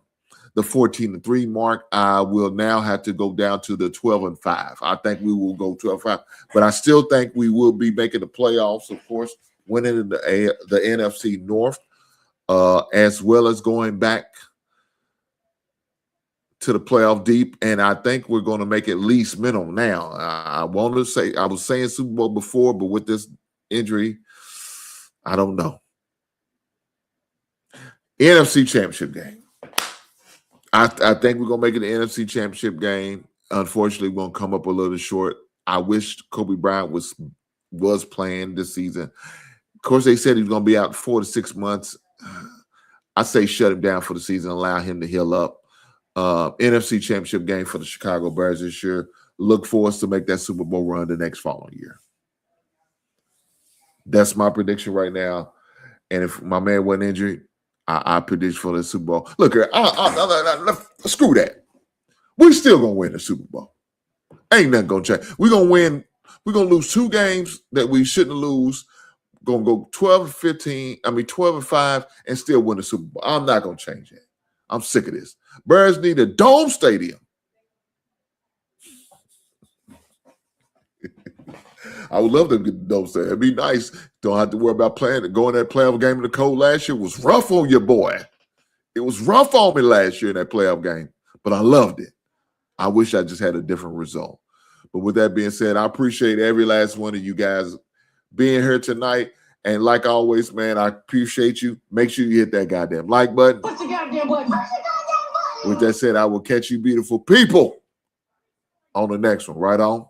14-3 mark. I will now have to go down to the 12-5. I think we will go 12-5, but I still think we will be making the playoffs, of course, winning the NFC North, as well as going back to the playoff deep. And I think we're going to make at least minimum now. I want to say, I was saying Super Bowl before, but with this injury, I don't know. NFC Championship game. I think we're going to make it an NFC Championship game. Unfortunately, we're going to come up a little short. I wish Kobe Bryant was playing this season. Of course, they said he was going to be out 4 to 6 months. I say shut him down for the season, allow him to heal up. NFC Championship game for the Chicago Bears this year. Look for us to make that Super Bowl run the next following year. That's my prediction right now. And if my man wasn't injured, I predict for the Super Bowl. Look here, screw that. We're still going to win the Super Bowl. Ain't nothing going to change. We're going to win. We're going to lose 2 games that we shouldn't lose. Going to go 12-5 and still win the Super Bowl. I'm not going to change that. I'm sick of this. Bears need a dome stadium. I would love to get the dome stadium. It'd be nice. Don't have to worry about going that playoff game in the cold last year. It was rough on your boy. It was rough on me last year in that playoff game, but I loved it. I wish I just had a different result. But with that being said, I appreciate every last one of you guys being here tonight. And like always, man, I appreciate you. Make sure you hit that goddamn like button. Push the goddamn button. Push the goddamn button. With that said, I will catch you beautiful people on the next one. Right on.